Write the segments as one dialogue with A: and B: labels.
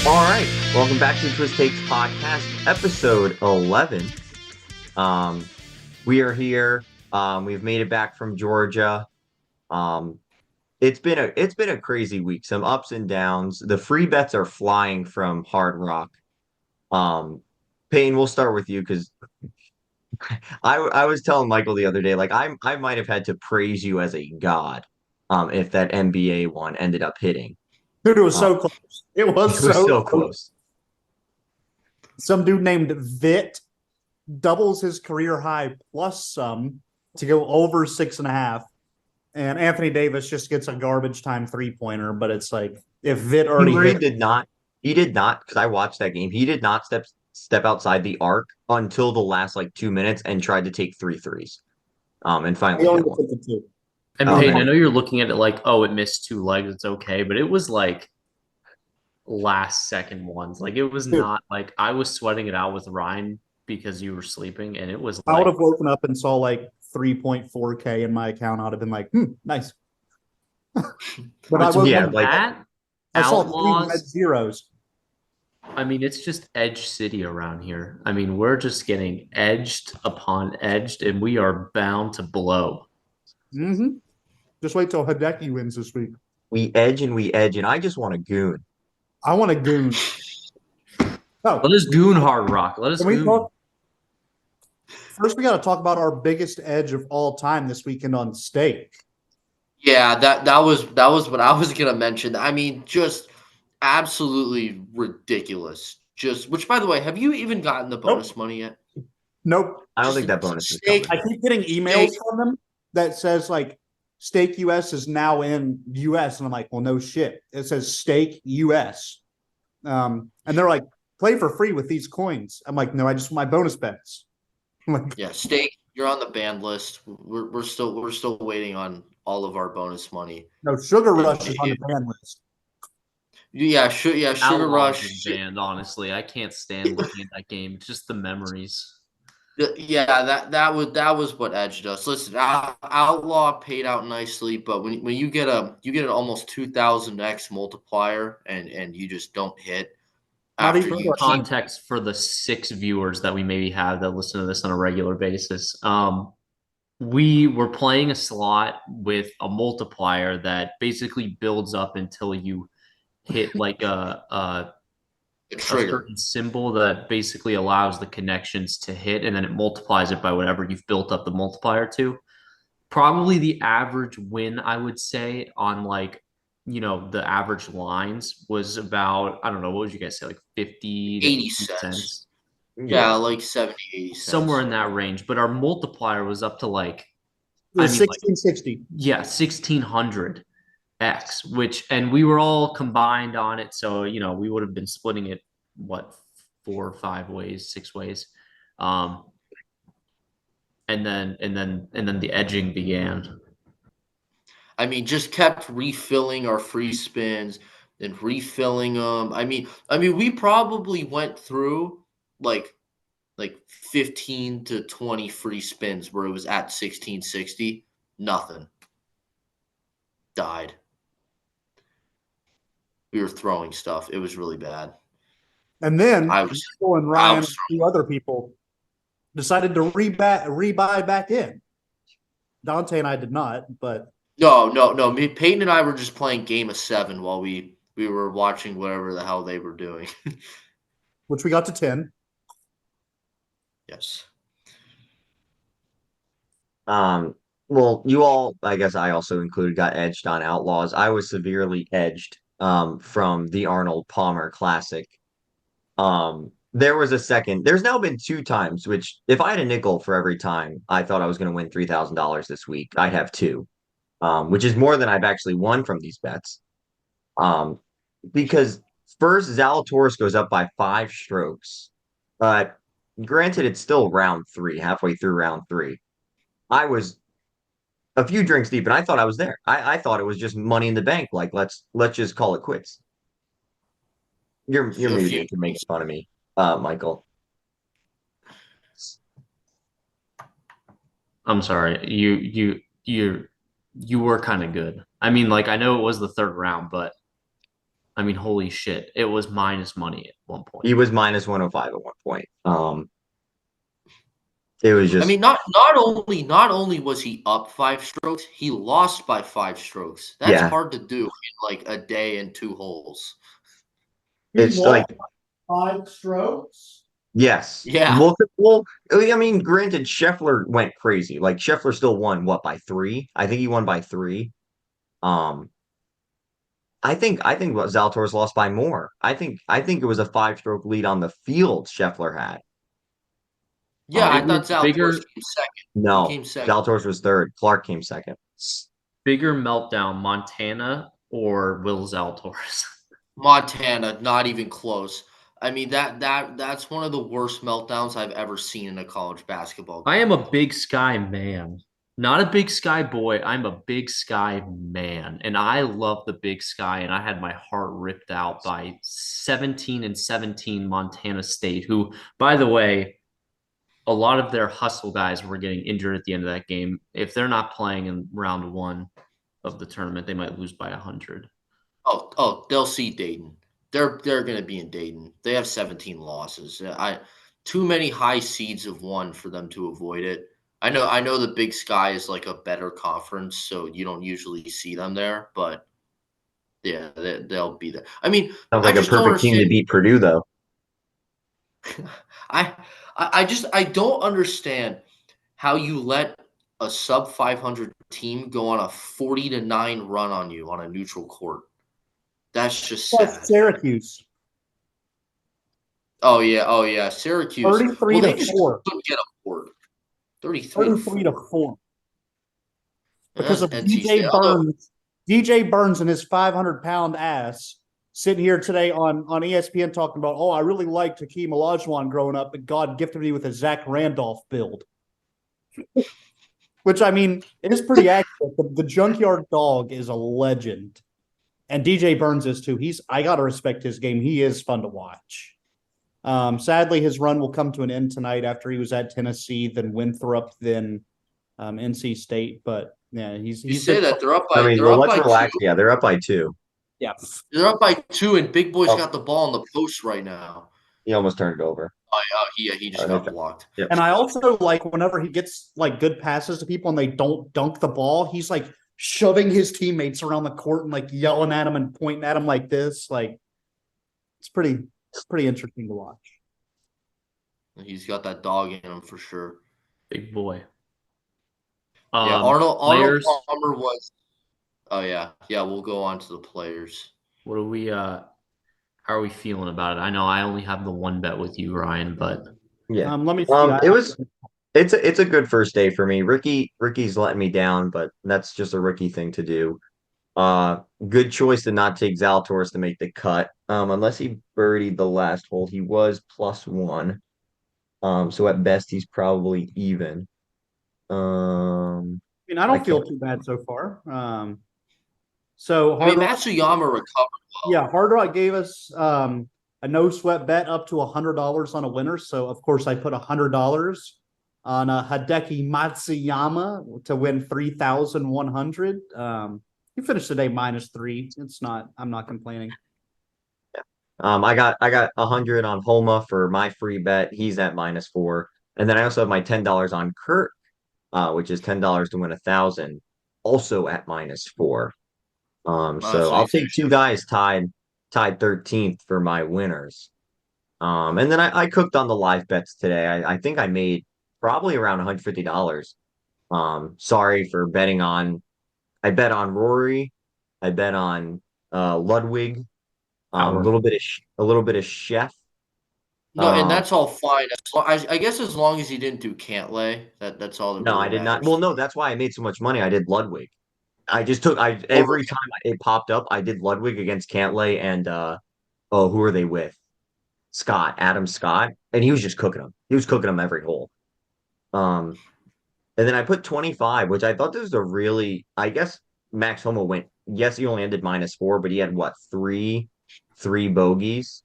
A: All right, welcome back to the Twist Takes podcast, episode 11. Um, we are here. We've made it back from Georgia. Um, it's been a crazy week. Some ups and downs. The free bets are flying from Hard Rock. Um, Payne, we'll start with you because I was telling Michael the other day, like I might have had to praise you as a god, if that NBA one ended up hitting.
B: Dude, it was
A: Uh,
B: so close. It
A: it
B: was
A: was
B: so
A: so
B: close.
A: close.
B: Some dude named Vit doubles his career high plus some to go over 6.5. And Anthony Davis just gets a garbage time 3-pointer. But it's like if Vit
A: He
B: already
A: really
B: hit,
A: did not. He did not, because I watched that game. He did not step outside the arc until the last like 2 minutes and tried to take three threes. And
B: he
A: finally
B: only
A: hit one.
B: took the two.
C: And
A: Um,
C: Peyton, I
A: and
C: know you're looking at it like, oh, it missed two legs, it's okay, but it was like last second ones. Like it was
B: Dude,
C: not like I was sweating it out with Ryan because you were sleeping, and it was
B: I would
C: like
B: have woken up and saw like 3.4K in my account. I'd have been like, nice. But I
C: between
B: woke
A: yeah,
B: up,
A: like
C: that
B: I saw three red
C: Outlaws.
B: zeros.
C: I mean, it's just edge city around here. I mean, we're just getting edged upon edged, and we are bound to blow.
B: Mm-hmm. Just wait till Hideki wins this week.
A: we edge, and I just want a goon.
B: I want a goon.
C: Let
B: Oh,
C: us goon hard rock. Let us
B: can we
C: goon.
B: talk? First, we got to talk about our biggest edge of all time this weekend on steak.
D: Yeah, that was what I was gonna mention. I mean, just absolutely ridiculous. Just which, by the way, have you even gotten the bonus
B: Nope.
D: money yet?
B: Nope.
A: I don't
D: Just
A: think that bonus is
D: steak,
A: coming.
B: I keep getting emails
D: steak.
B: from them that says like Steak US is now in US, and I'm like, well, no shit. It says Steak US, and they're like, play for free with these coins. I'm like, no, I just want my bonus bets. I'm like,
D: Yeah, steak. You're on the banned list. We're still waiting on all of our bonus money.
B: no, Sugar
D: It,
B: Rush is on the
D: it,
B: ban list.
D: yeah, Sugar
C: Outlaws
D: Rush.
C: is banned, honestly. I can't stand looking at that game. It's just the memories.
D: Yeah, that was what edged us. Listen, Outlaw paid out nicely, but when you get an almost 2,000x multiplier and you just don't hit
B: Not
D: after
B: even
D: you
B: close.
D: keep
C: Context for the six viewers that we maybe have that listen to this on a regular basis. We were playing a slot with a multiplier that basically builds up until you hit like
D: a
C: a
D: trigger.
C: certain symbol that basically allows the connections to hit, and then it multiplies it by whatever you've built up the multiplier to. Probably the average win, I would say, on like, the average lines was about, I don't know, what would you guys say, like 50 to
D: 80
C: 80
D: cents.
C: cents,
D: Yeah,
A: Yeah,
D: like 70, 80
C: somewhere
D: cents.
C: in that range. But our multiplier was up to like,
B: It
C: I
B: was
C: mean, like,
B: 1660.
C: yeah, 1600 X, and we were all combined on it. So, we would have been splitting it, what, four or five ways, six ways. Um, and then the edging began.
D: I mean, just kept refilling our free spins and refilling them. I mean, we probably went through like like 15 to 20 free spins where it was at 1660, nothing. Died. We were throwing stuff. It was really bad.
B: And then
D: I was
B: Michael and
D: I
B: Ryan and
D: was
B: a few other people decided to rebuy back in. Dante and I did not, but
D: no. Me, Peyton and I were just playing Game of Seven while we were watching whatever the hell they were doing.
B: which we got to 10.
D: Yes.
A: Um, well, you all, I guess I also included, got edged on Outlaws. I was severely edged from the Arnold Palmer Classic. There was a second. There's now been two times, which if I had a nickel for every time I thought I was going to win $3,000 this week, I'd have two, which is more than I've actually won from these bets. Um, because first Zalatoris goes up by 5 strokes. Granted, it's still round three, halfway through round three. I was a few drinks deep, and I thought I was there. I thought it was just money in the bank. Like let's just call it quits. You're
D: A few
A: muted if you're making fun of me, Michael.
C: I'm sorry. You were kind of good. I mean, like, I know it was the third round, but I mean, holy shit. It was minus money at one point.
A: He was minus 105 at one point. It was
D: I
A: just
D: mean, not only was he up 5 strokes, he lost by 5 strokes. That's
A: yeah.
D: hard to do in like a day and 2 holes.
B: He
A: It's like
B: lost 5 strokes.
A: yes.
D: Yeah.
A: Well, I mean, granted, Scheffler went crazy. Like Scheffler still won what by three? I think he won by three. Um, I think what Zalatoris lost by more. I think it was a 5 stroke lead on the field Scheffler had.
D: Yeah, I
A: Um,
C: Bigger,
D: thought Zalatoris
C: bigger,
D: came second. He
A: no,
D: came second.
A: Zalatoris was third. Clark came second.
C: bigger meltdown, Montana or Will Zalatoris?
D: Montana, not even close. I mean that's one of the worst meltdowns I've ever seen in a college basketball
C: I
D: game.
C: am a Big Sky man. Not a Big Sky boy. I'm a Big Sky man. And I love the Big Sky. And I had my heart ripped out by 17-17 Montana State, who, by the way, a lot of their hustle guys were getting injured at the end of that game. If they're not playing in round one of the tournament, they might lose by 100.
D: Oh, they'll see Dayton. They're going to be in Dayton. They have 17 losses. I too many high seeds have won for them to avoid it. I know the Big Sky is like a better conference, so you don't usually see them there, but yeah, they'll be there. I mean,
A: Sounds
D: I
A: like a
D: just don't
A: perfect team
D: understand.
A: to beat Purdue, though.
D: I I don't understand how you let a sub 500 team go on a 40-9 run on you on a neutral court. That's just
B: Plus
D: sad.
B: Syracuse,
D: Oh yeah, Syracuse.
B: 33
D: Well,
B: to
D: they just
B: 4.
D: couldn't get a board. 33 to
B: 33 to
D: 4.
B: 4.
D: And
B: Because
D: that's
B: of
D: NC State. Although,
B: DJ Burns and his 500-pound ass sitting here today on ESPN talking about, oh, I really liked Hakeem Olajuwon growing up, but God gifted me with a Zach Randolph build. Which, I mean, it is pretty accurate. The Junkyard Dog is a legend. And DJ Burns is too. I got to respect his game. He is fun to watch. Sadly, his run will come to an end tonight after he was at Tennessee, then Winthrop, then NC State. But yeah,
D: you
B: he's
D: say
B: been
D: that
A: I mean,
D: they're
A: well,
D: up
A: let's
D: by two.
A: relax. Yeah, they're up by two.
B: yeah.
D: They're up by two, and Big Boy's
A: Oh,
D: got the ball in the post right now.
A: he almost turned it over.
D: Oh yeah, he just
A: Nice
D: got
A: job.
D: blocked.
A: Yep.
B: And I also like whenever he gets like good passes to people and they don't dunk the ball, he's like shoving his teammates around the court and like yelling at them and pointing at them like this. Like it's pretty interesting to watch.
D: He's got that dog in him for sure.
C: Big boy.
D: Yeah, Arnold
C: Players.
D: Palmer was. Oh yeah. We'll go on to the players.
C: What do we how are we feeling about it? I know I only have the one bet with you, Ryan, but
A: Yeah.
B: Let me see.
A: It's a good first day for me. Ricky's letting me down, but that's just a rookie thing to do. Good choice to not take Zalatoris to make the cut. Unless he birdied the last hole, he was +1. So at best he's probably even.
B: I mean, I
A: I
B: don't feel
A: can't.
B: too bad so far. So
D: I mean,
B: Hard Rock,
D: Matsuyama recovered well.
B: yeah, Hard Rock gave us a no sweat bet up to $100 on a winner. So of course I put $100 on Hideki Matsuyama to win 3,100. He finished the day -3. I'm not complaining.
A: I got 100 on Homa for my free bet. He's at -4. And then I also have my $10 on Kurt, which is $10 to win 1,000, also at -4. So
D: So
A: I'll
D: you
A: take
D: finished.
A: two guys tied 13th for my winners. And then I cooked on the live bets today. I think I made probably around $150. Sorry for betting on. I bet on Rory. I bet on Ludwig.
C: power.
A: A little bit of Chef.
D: No, and
A: Um,
D: that's all fine. I guess as long as you didn't do Cantlay, that's all that
A: no,
D: really
A: I did not.
D: matters.
A: Well, no, that's why I made so much money. I did Ludwig. I just took I
D: Oh,
A: every time it popped up, I did Ludwig against Cantlay and oh, who are they with? Adam Scott, and he was just cooking them. He was cooking them every hole. Um, and then I put 25, which I thought this was a really, I guess Max Homa went. Yes, he only ended -4, but he had what three bogeys.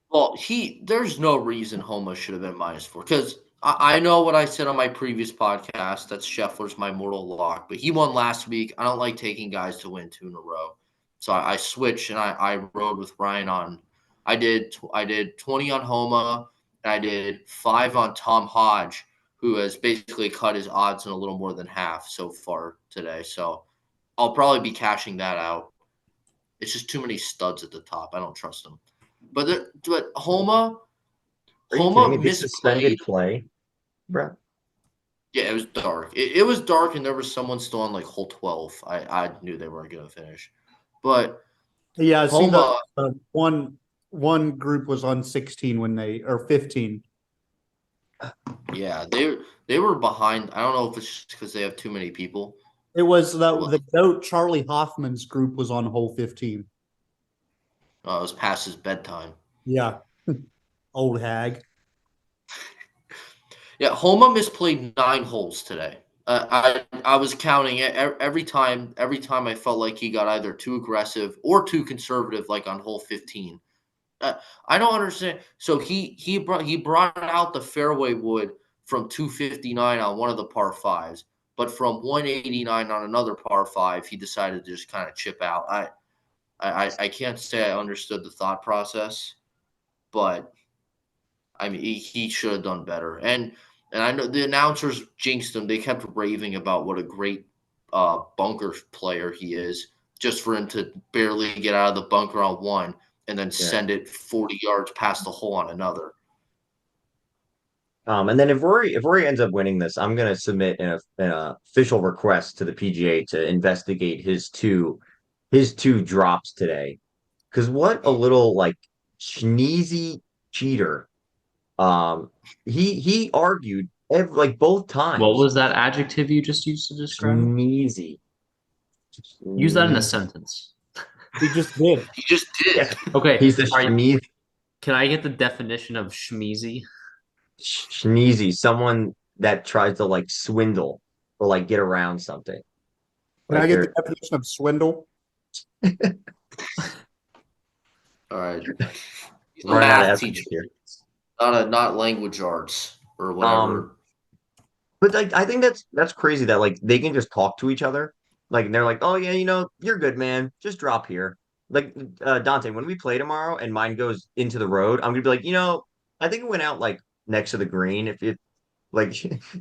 D: well, there's no reason Homa should have been -4 because I know what I said on my previous podcast. That's Scheffler's my mortal lock, but he won last week. I don't like taking guys to win two in a row. So I switched and I rode with Ryan on. I did 20 on Homa, and I did 5 on Tom Hodge, who has basically cut his odds in a little more than half so far today. So I'll probably be cashing that out. It's just too many studs at the top. I don't trust them. But
A: Are you kidding
D: Homa
A: me? They suspended
D: misplayed.
A: play, bro.
D: Yeah, it was dark. It was dark, and there was someone still on like hole 12. I knew they weren't going to finish, but
B: Yeah, I see the
D: Homa,
B: one group was on 16 when they or 15.
D: yeah, they were behind. I don't know if it's because they have too many people
B: It was
D: or what.
B: the goat Charlie Hoffman's group was on hole 15.
D: It was past his bedtime.
B: Yeah, old hag.
D: Yeah, Homa misplayed 9 holes today. I was counting it every time I felt like he got either too aggressive or too conservative, like on hole 15. Uh, I don't understand. So he brought out the fairway wood from 259 on one of the par fives, but from 189 on another par five, he decided to just kind of chip out. I can't say I understood the thought process, but I mean he should have done better. And I know the announcers jinxed him. They kept raving about what a great bunker player he is, just for him to barely get out of the bunker on one and then
A: Yeah.
D: send it 40 yards past the hole on another.
A: And then if Rory ends up winning this, I'm gonna submit an official request to the PGA to investigate his two drops today. Because what a little like sneezy cheater. Um, he argued like both
C: What
A: times.
C: was that adjective you just used to describe him?
A: Sneezy.
C: Use that in a
A: Sneezy.
C: sentence.
B: He just did.
D: He just did.
A: Yeah,
C: Okay,
A: he's a
C: all right.
A: sneezy.
C: Can I get the definition of schmeezy?
A: Sneezy, someone that tries to like swindle or like get around something.
B: Can I
A: Like
B: get the
A: they're
B: definition of swindle?
D: All right. He's a
A: running out of
D: math
A: evidence
D: teacher,
A: here.
D: not language arts or
A: Um,
D: whatever.
A: but like I think that's crazy that like they can just talk to each other. Like they're like, oh yeah, you're good, man. Just drop here. Like Dante, when we play tomorrow and mine goes into the road, I'm gonna be like, I think it went out like next to the green. If it like,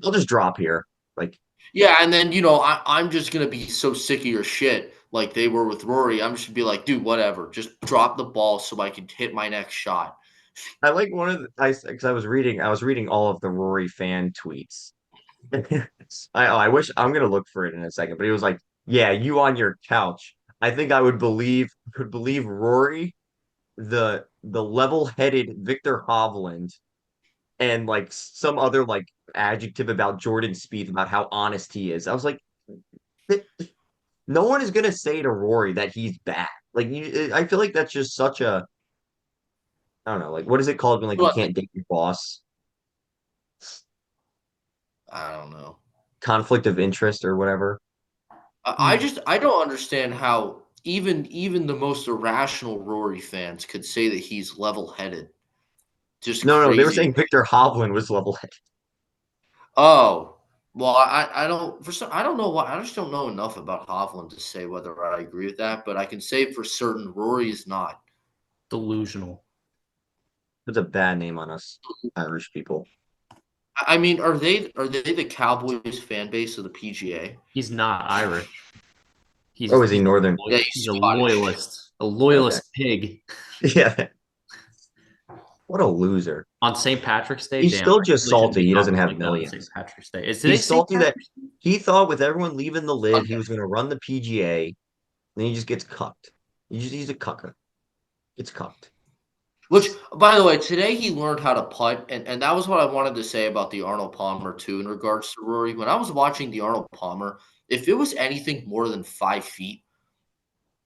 A: I'll just drop here. Like
D: Yeah, and then I'm just gonna be so sick of your shit, like they were with Rory. I'm just gonna be like, dude, whatever. Just drop the ball so I can hit my next shot.
A: I like one of the because I was reading all of the Rory fan tweets. I wish I'm gonna look for it in a second, but he was like, yeah, you on your couch. I think I would believe Rory, the level-headed Victor Hovland, and like some other like adjective about Jordan Spieth about how honest he is. I was like, "Th- no one is gonna say to Rory that he's bad. Like I feel like that's just such a I don't know, like what is it called when like you
D: But
A: can't date your boss?
D: I don't know.
A: Conflict of interest or whatever.
D: I don't understand how even the most irrational Rory fans could say that he's level headed. Just
A: No, they were
D: crazy to
A: saying
D: me.
A: Victor Hovland was level-headed.
D: Oh, well, I don't for some I don't know why I just don't know enough about Hovland to say whether I agree with that, but I can say for certain Rory is not.
C: Delusional.
A: That's a bad name on us Irish people.
D: I mean, are they the Cowboys fan base of the PGA?
C: He's not Irish.
A: Oh,
C: He's
A: is he Northern?
D: Yeah,
C: he's
D: he's
C: a
D: Scottish.
C: loyalist, a
A: Okay.
C: loyalist pig.
A: Yeah. What a loser.
C: On St. Patrick's Day,
A: He's
C: damn,
A: still
C: I
A: just
C: really shouldn't
A: salty.
C: be
A: He doesn't
C: talking
A: have
C: like that on St.
A: millions.
C: Patrick's Day. Is today
A: He's
C: St.
A: salty that
C: Patrick's Day?
A: he thought with everyone leaving the lid, he
D: Sunday.
A: was going to run the PGA, and then he just gets cucked. He's a cucker. Gets cucked.
D: Which, by the way, today he learned how to putt, and that was what I wanted to say about the Arnold Palmer too in regards to Rory. When I was watching the Arnold Palmer, if it was anything more than 5 feet,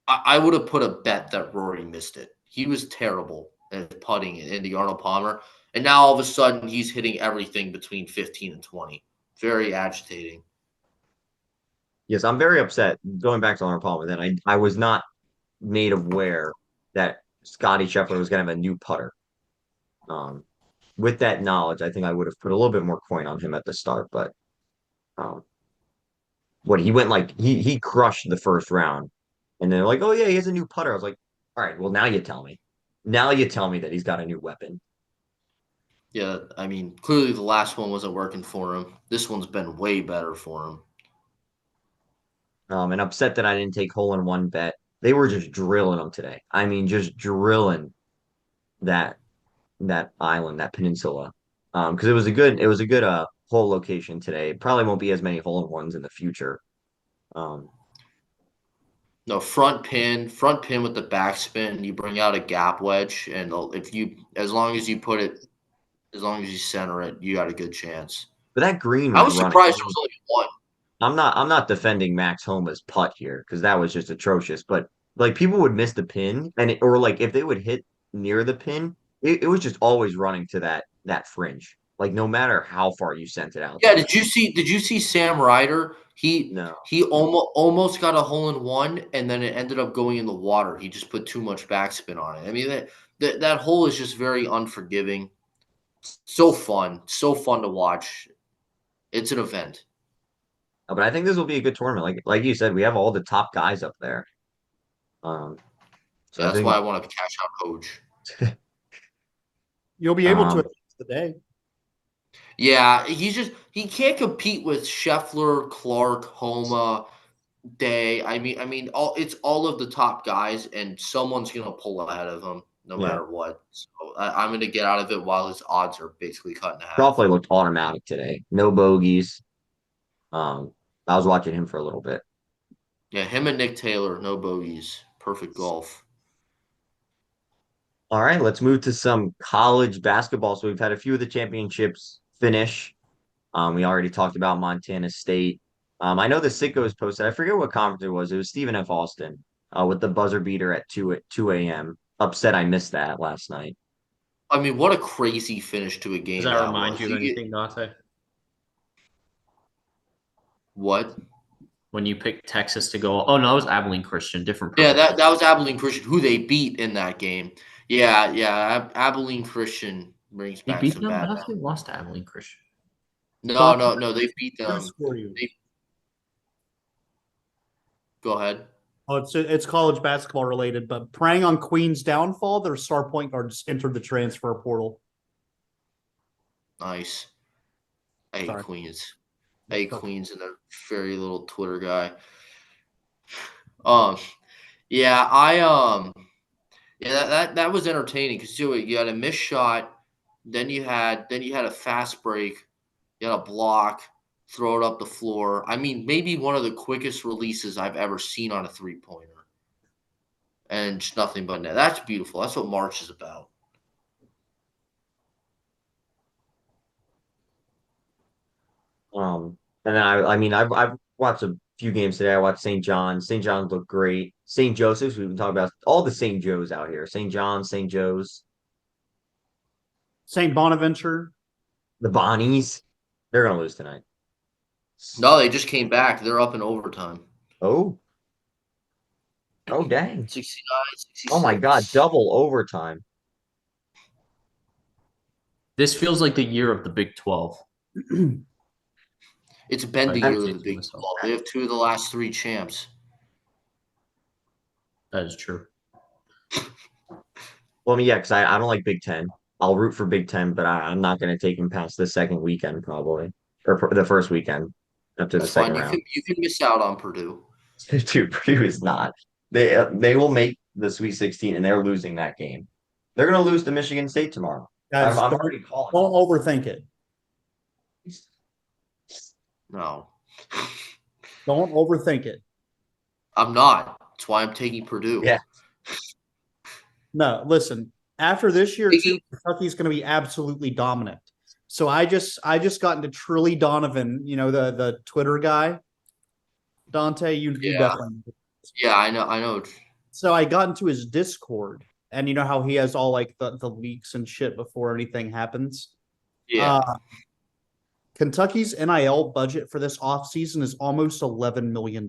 D: I would have put a bet that Rory missed it. He was terrible at putting in the Arnold Palmer, and now all of a sudden he's hitting everything between 15 and 20. Very agitating.
A: Yes, I'm very upset. Going back to Arnold Palmer, then I was not made aware that Scotty Scheffler was going to have a new putter. Um, with that knowledge, I think I would have put a little bit more coin on him at the start, but um, what he went like he crushed the first round. And they're like, oh yeah, he has a new putter. I was like, all right, well now you tell me. Now you tell me that he's got a new weapon.
D: Yeah, I mean, clearly the last one wasn't working for him. This one's been way better for him.
A: And upset that I didn't take hole in one bet. They were just drilling them today. I mean, just drilling that that island, that peninsula. Because it was a good hole location today. It probably won't be as many hole in ones in the future. Um,
D: No, front pin with the backspin. You bring out a gap wedge, and if you, as long as you put it, as long as you center it, you got a good chance.
A: but that green
D: I
A: was
D: was
A: running.
D: surprised there was only one.
A: I'm not defending Max Homa's putt here because that was just atrocious. But like people would miss the pin or like if they would hit near the pin, it was just always running to that fringe. Like no matter how far you sent it out
D: Yeah,
A: there.
D: did you see Sam Ryder? He
A: No.
D: he almost got a hole in one, and then it ended up going in the water. He just put too much backspin on it. I mean that hole is just very unforgiving. So fun to watch. It's an event.
A: But I think this will be a good tournament. Like you said, we have all the top guys up there. Um, so
D: Yeah,
A: I
D: that's why
A: think
D: I want to cash out coach.
B: You'll be able to
A: um,
B: at the end of the day.
D: Yeah, he can't compete with Scheffler, Clark, Homa, Day. I mean, all of the top guys, and someone's gonna pull ahead of him no
A: yeah,
D: matter what. So I'm gonna get out of it while his odds are basically cut in half.
A: Crawford looked automatic today. No bogeys. I was watching him for a little bit.
D: Yeah, him and Nick Taylor, no bogeys, perfect golf.
A: All right, let's move to some college basketball. So we've had a few of the championships finish. We already talked about Montana State. I know the Sickos posted. I forget what conference it was. It was Stephen F. Austin with the buzzer beater at 2 a.m. Upset I missed that last night.
D: I mean, what a crazy finish to a
C: Does
D: game
C: that
D: that
C: remind
D: was.
C: you of anything, Dante?
D: What?
C: When you picked Texas to go, oh no, it was Abilene Christian, different
D: Yeah,
C: person.
D: that was Abilene Christian, who they beat in that game. Yeah, yeah, Abilene Christian brings
C: They
D: back
C: beat
D: some
C: them.
D: bad
C: I thought they
D: memories.
C: lost to Abilene Christian.
D: No,
B: Dante,
D: no, no, they beat
B: this
D: them.
B: for you.
D: They, go ahead.
B: Oh, it's college basketball related, but preying on Queen's downfall, their star point guard just entered the transfer portal.
D: Nice. I hate
B: Sorry.
D: Queens. I hate Queens and their very little Twitter guy. Um, yeah, yeah, that was entertaining because you had a missed shot, then you had a fast break, you had a block, throw it up the floor. I mean, maybe one of the quickest releases I've ever seen on a 3-pointer, and just nothing but net. That's beautiful. That's what March is about.
A: And then I mean, I've watched a few games today. I watched St. John's. St. John's looked great. St. Joseph's, we've been talking about all the St. Joe's out here. St. John's, St. Joe's,
B: St. Bonaventure.
A: the Bonnies. They're gonna lose tonight.
D: No, they just came back. They're up in overtime.
A: Oh, oh, dang.
D: 69,
A: Oh my God,
D: 66.
A: double overtime.
C: This feels like the year of the Big 12.
D: It's been
C: I
D: the
C: keep
D: year of
C: saying
D: the
C: to
D: Big
C: myself.
D: 12. They have two of the last three champs.
C: That is true.
A: Well, I mean, yeah, because I don't like Big Ten. I'll root for Big Ten, but I'm not going to take him past the second weekend probably, or the first weekend up to the
D: That's fine.
A: second
D: You can
A: round.
D: you can miss out on Purdue.
A: Dude, Purdue is not. They will make the Sweet 16, and they're losing that game. They're going to lose to Michigan State tomorrow. I'm,
B: Guys,
A: I'm
B: don't
A: already calling
B: overthink it.
A: it.
D: No,
B: Don't overthink it.
D: I'm not. That's why I'm taking Purdue.
A: Yeah.
B: No, listen. After this year, too,
D: Taking-
B: Kentucky's going to be absolutely dominant. So I just got into Trilly Donovan, the Twitter guy. Dante, you
D: Yeah.
B: definitely.
D: Yeah, I know.
B: So I got into his Discord, and you know how he has all like the leaks and shit before anything happens.
D: Yeah,
B: Kentucky's NIL budget for this offseason is almost $11 million.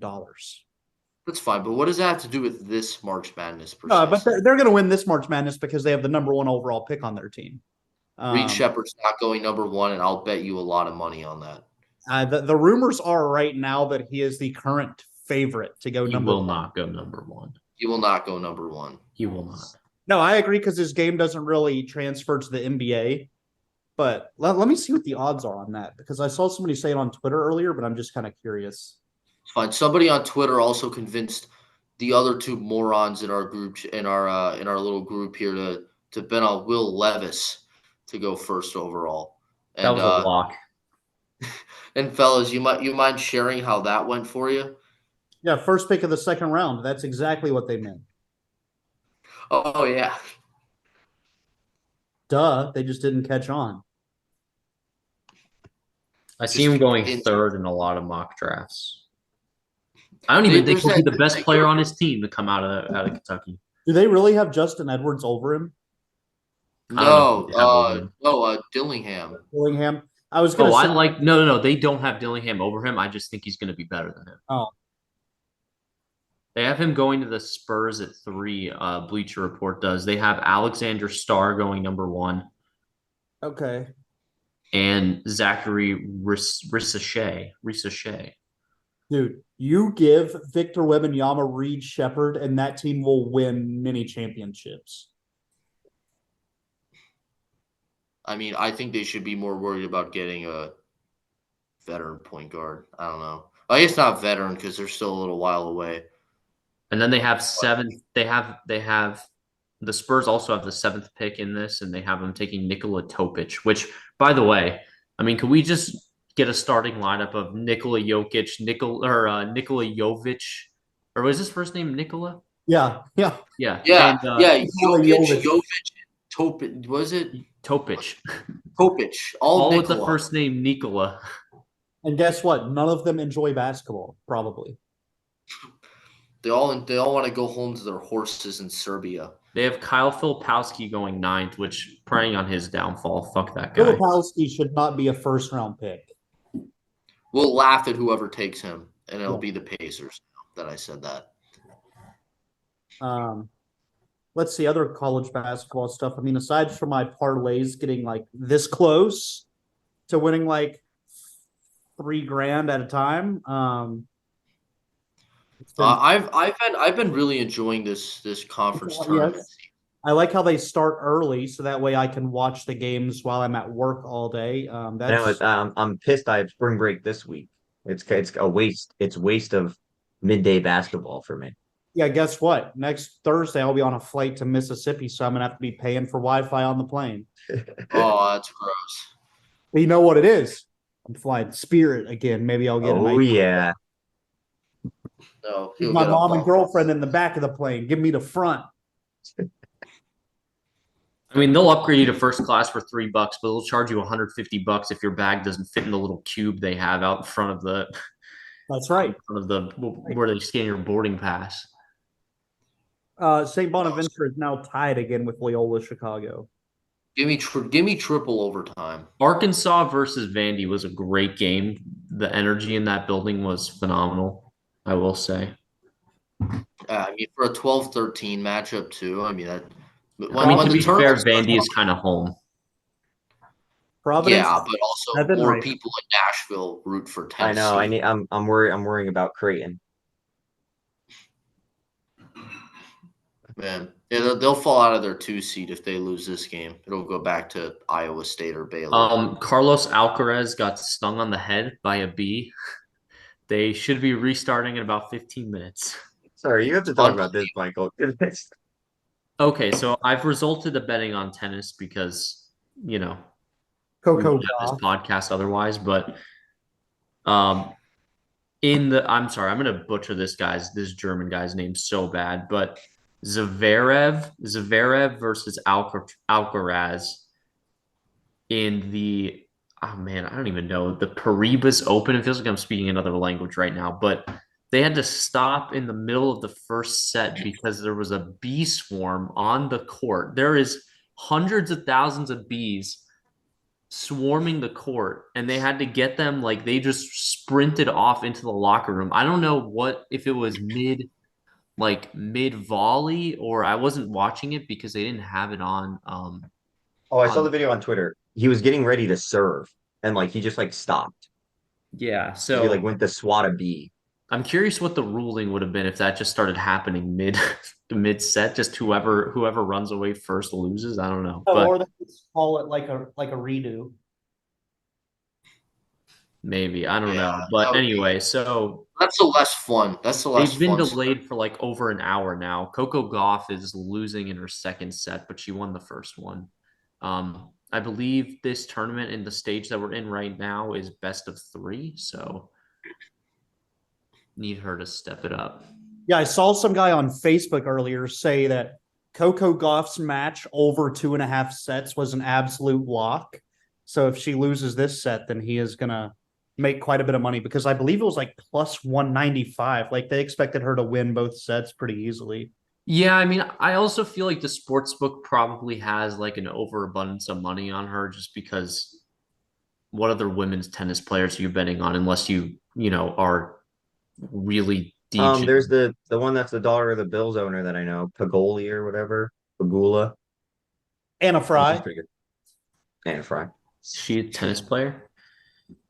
D: that's fine. But what does that have to do with this March Madness?
B: But they're going to win this March Madness because they have the number one overall pick on their team.
D: Reed Shepard's not going number one, and I'll bet you a lot of money on that.
B: The rumors are right now that he is the current favorite to go
C: He
B: number
C: will
B: one.
C: not go number one.
D: He will not go number one.
C: He will not.
B: No, I agree because his game doesn't really transfer to the NBA. But let me see what the odds are on that because I saw somebody say it on Twitter earlier, but I'm just kind of curious.
D: It's fine. Somebody on Twitter also convinced the other two morons in our group in our little group here to bet on Will Levis to go first overall.
C: That
D: And
C: was a lock.
D: and fellas, you mind sharing how that went for you?
B: Yeah, first pick of the second round. That's exactly what they meant.
D: Oh yeah.
B: Duh, they just didn't catch on.
C: I see him going third in a lot of mock drafts. I don't even think he'll be the best player on his team to come out of Kentucky.
B: Do they really have Justin Edwards over him?
D: No, Dillingham.
B: Dillingham. I was going to say.
C: No. They don't have Dillingham over him. I just think he's going to be better than him.
B: Oh.
C: They have him going to the Spurs at 3. Bleacher Report does. They have Alexander Starr going number 1.
B: Okay.
C: And Zachary Risachet.
B: Dude, you give Victor Wembanyama, Reed Shepherd, and that team will win many championships.
D: I mean, I think they should be more worried about getting a veteran point guard. I don't know. I guess not veteran because they're still a little while away.
C: And then they have 7. They have the Spurs also have the 7th pick in this, and they have them taking Nikola Topic, which, by the way, I mean, could we just get a starting lineup of Nikola Jokic, Nikola Jovic, or was his first name Nikola?
B: Yeah.
D: And, Jovic, Topic. Was it
C: Topic?
D: Topic.
C: All with the first name Nikola.
B: And guess what? None of them enjoy basketball, probably.
D: They all want to go home to their horses in Serbia.
C: They have Kyle Filipowski going 9th, which preying on his downfall. Fuck that guy.
B: Filipowski should not be a first-round pick.
D: We'll laugh at whoever takes him, and it'll be the Pacers that I said that.
B: Let's see other college basketball stuff. I mean, aside from my parlays getting like this close to winning like $3,000 at a time,
D: I've been really enjoying this conference tournament.
B: Yes. I like how they start early, so that way I can watch the games while I'm at work all day.
A: I'm pissed. I have spring break this week. It's a waste. It's waste of midday basketball for me.
B: Yeah, guess what? Next Thursday I'll be on a flight to Mississippi, so I'm gonna have to be paying for Wi-Fi on the plane.
D: Oh, that's gross.
B: But you know what it is? I'm flying Spirit again. Maybe I'll get.
A: Oh yeah.
D: No,
B: my mom and girlfriend in the back of the plane. Give me the front.
C: I mean, they'll upgrade you to first class for $3, but they'll charge you $150 if your bag doesn't fit in the little cube they have out in front of the.
B: That's right.
C: In front of the where they scan your boarding pass.
B: St. Bonaventure is now tied again with Loyola Chicago.
D: Give me triple overtime.
C: Arkansas versus Vandy was a great game. The energy in that building was phenomenal, I will say.
D: I mean, for a 12-13 matchup too. I mean, that.
C: To be fair, Vandy is kind of home.
B: Providence,
D: yeah, but also more people in Nashville root for Tennessee.
A: I know. I'm worrying about Creighton.
D: Man, yeah, they'll fall out of their 2 seed if they lose this game. It'll go back to Iowa State or Baylor.
C: Carlos Alcaraz got stung on the head by a bee. They should be restarting in about 15 minutes.
A: Sorry, you have to talk about this, Michael.
C: Okay, so I've resulted to betting on tennis because,
B: Coco
C: this podcast otherwise, but I'm sorry, I'm going to butcher this German guy's name so bad, but Zverev versus Alcaraz in the, oh man, I don't even know, the Paribas Open. It feels like I'm speaking another language right now, but they had to stop in the middle of the first set because there was a bee swarm on the court. There is hundreds of thousands of bees swarming the court, and they had to get them, like, they just sprinted off into the locker room. I don't know if it was mid volley, or I wasn't watching it because they didn't have it on.
A: I saw the video on Twitter. He was getting ready to serve, and he just stopped.
C: Yeah, so
A: he went to swat a bee.
C: I'm curious what the ruling would have been if that just started happening mid set. Just whoever runs away first loses. I don't know,
B: Oh,
C: but
B: or they just call it like a redo.
C: maybe I don't
D: Yeah,
C: know.
D: that
C: But
D: would be
C: anyway, so
D: that's the less fun. That's the less
C: they've been
D: fun stuff.
C: delayed for like over an hour now. Coco Gauff is losing in her second set, but she won the first one. I believe this tournament in the stage that we're in right now is best of three, so need her to step it up.
B: Yeah, I saw some guy on Facebook earlier say that Coco Gauff's match over 2.5 sets was an absolute lock. So if she loses this set, then he is gonna make quite a bit of money because I believe it was like plus 195. Like they expected her to win both sets pretty easily.
C: Yeah, I mean, I also feel like the sports book probably has like an overabundance of money on her just because what other women's tennis players are you betting on unless are really
A: There's
C: DJ.
A: the one that's the daughter of the Bills owner that I know, Pagoli or whatever, Pagula.
B: Anna
A: She's
B: Fry,
A: pretty good. Anna Fry.
C: She a tennis player?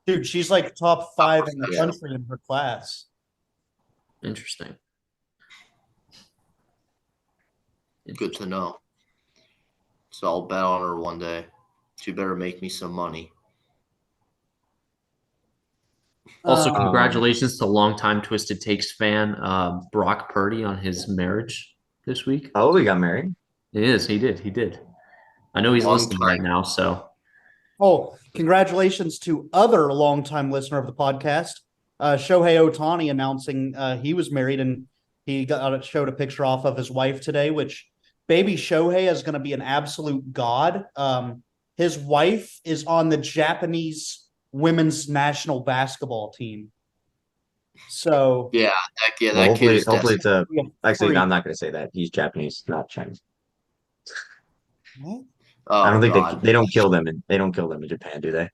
B: dude, she's like top five in the
D: Yeah,
B: country in her class.
C: Interesting.
D: good to know. So I'll bet on her one day. She better make me some money.
C: Also,
B: Uh,
A: Um,
C: congratulations to longtime Twisted Takes fan Brock Purdy on his marriage this week.
A: oh, we got married.
C: It is. He did. He did. I know he's
D: Long
C: listening right
D: time.
C: now. So
B: Oh, congratulations to other longtime listener of the podcast, Shohei Ohtani, announcing he was married and he showed a picture off of his wife today, which baby Shohei is going to be an absolute god. His wife is on the Japanese women's national basketball team. So
A: Well,
D: That kid
A: hopefully,
D: is
A: hopefully
D: destined.
A: it's a.
B: we have
A: Actually,
B: three.
A: I'm not going to say that. He's Japanese, not Chinese. I don't
D: Oh
A: think
D: God,
A: they don't kill them in Japan, do they?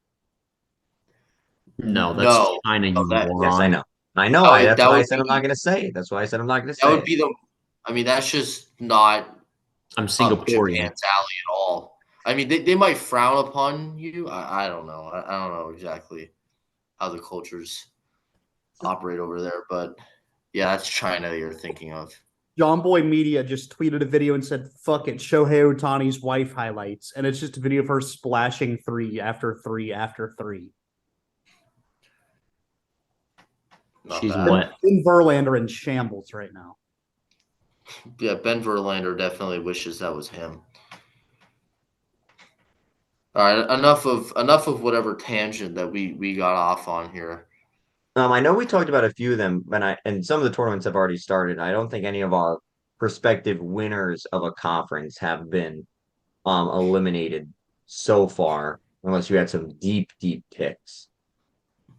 C: no, that's
D: no,
C: China,
D: no,
C: you
D: that
A: Yes, I
C: moron.
A: know. I know.
D: that
A: I
D: would
A: That's
D: that
A: why I
D: would
A: said I'm not going to say it. That's why I said I'm not going to say it.
D: be the. I mean, that's just not
C: I'm
D: up
C: Singaporean.
D: Japan's alley at all. I mean, they might frown upon you. I don't know. I don't know exactly how the cultures operate over there, but yeah, that's China you're thinking of.
B: John Boy Media just tweeted a video and said, "Fuck it, Shohei Ohtani's wife highlights," and it's just a video of her splashing three after three after three.
D: Not
C: She's
D: bad.
C: what?
B: In Verlander in shambles right now.
D: Yeah, Ben Verlander definitely wishes that was him. All right, enough of whatever tangent that we got off on here.
A: I know we talked about a few of them, and some of the tournaments have already started. I don't think any of our prospective winners of a conference have been eliminated so far, unless you had some deep, deep picks.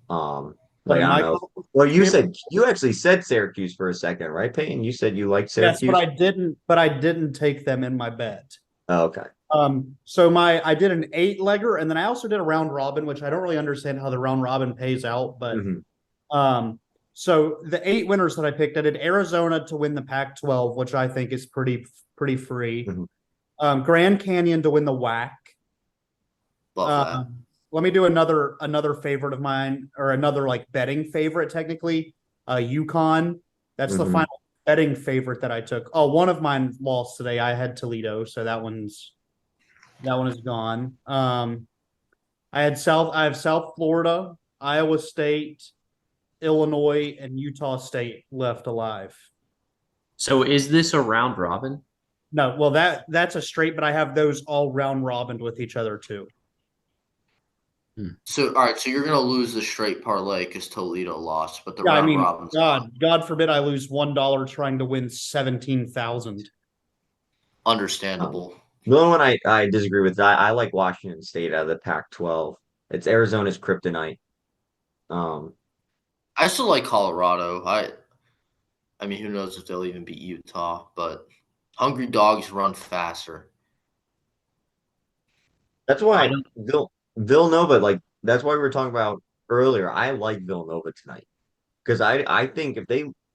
B: But
A: Like
B: in
A: I don't
B: my
A: know. Well, you actually said Syracuse for a second, right, Peyton? You said you liked
B: yes, but
A: Syracuse.
B: I didn't take them in my bet.
A: Oh, okay.
B: So I did an 8-legger, and then I also did a round robin, which I don't really understand how the round robin pays out, but
A: Hmm.
B: so the 8 winners that I picked, I did Arizona to win the Pac-12, which I think is pretty free.
A: Hmm.
B: Grand Canyon to win the WAC.
D: Love that.
B: Let me do another favorite of mine, or another like betting favorite technically. Yukon. That's the
A: Hmm.
B: final betting favorite that I took. Oh, one of mine lost today. I had Toledo, so that one is gone. I have South Florida, Iowa State, Illinois, and Utah State left alive.
C: So is this a round robin?
B: No, well that's a straight, but I have those all round robined with each other too.
D: So all right, so you're gonna lose the straight parlay because Toledo lost, but the
B: Yeah, I
D: round
B: mean,
D: robin's
B: God forbid I lose $1 trying to win 17,000.
A: Um,
D: understandable.
A: the only one I disagree with, I like Washington State out of the Pac-12. It's Arizona's kryptonite. Um,
D: I still like Colorado. I mean, who knows if they'll even beat Utah, but hungry dogs run faster.
A: that's
C: I
A: why
C: don't.
A: Villanova, like that's why we were talking about earlier. I like Villanova tonight because I think if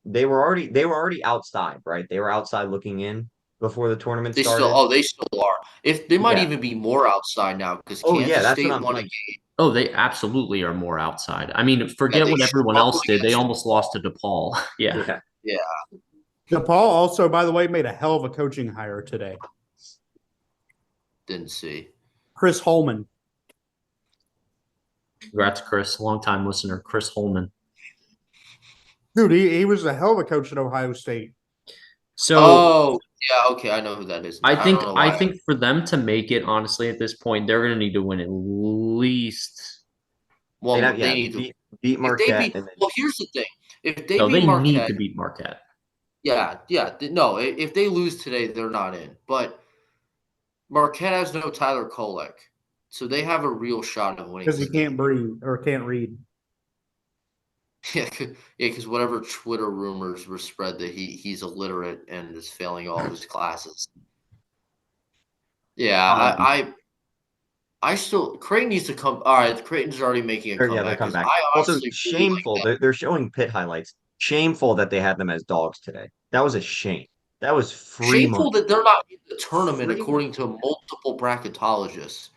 A: they were already outside, right? They were outside looking in before the tournament
D: They still,
A: started.
D: oh, they still are. If they might
A: Yeah.
D: even be more outside now because
A: Oh yeah,
D: Kansas
A: that's what
D: State
A: I'm
D: won a
A: like.
D: game.
C: Oh, they absolutely are more outside. I mean,
D: Yeah,
C: forget
D: they
C: what everyone
D: struggled
C: else did. They
D: against.
C: almost lost to DePaul. Yeah.
A: Yeah.
D: Yeah,
B: DePaul also, by the way, made a hell of a coaching hire today.
D: didn't see.
B: Chris Holman.
C: Congrats, Chris. Longtime listener, Chris Holman.
B: Dude, he was a hell of a coach at Ohio State.
C: So
D: Oh, yeah, okay, I know who that is.
C: I
D: I don't
C: think
D: know
C: I
D: why.
C: think for them to make it, honestly, at this point, they're gonna need to win at least.
A: They'd
D: Well,
A: have,
D: they
A: yeah,
D: need to.
A: beat
D: If they
A: Marquette
D: beat,
A: and then
D: well, here's the thing. If they
C: No,
D: beat
C: they need
D: Marquette,
C: to beat Marquette.
D: yeah, no. If they lose today, they're not in. But Marquette has no Tyler Kolek, so they have a real shot of winning
B: Because he
D: this
B: can't
D: game.
B: breathe or can't read.
D: Yeah, because whatever Twitter rumors were spread that he's illiterate and is failing all of his classes. Yeah,
A: um,
D: I still Creighton needs to come. All right, Creighton's already making a
A: they're
D: comeback
A: coming
D: because
A: back.
D: I
A: Also,
D: honestly really like
A: shameful.
D: them.
A: They're showing pit highlights. Shameful that they had them as dogs today. That was a shame. That was free
D: Shameful
A: money.
D: that they're not in the tournament
A: Free money.
D: according to multiple bracketologists.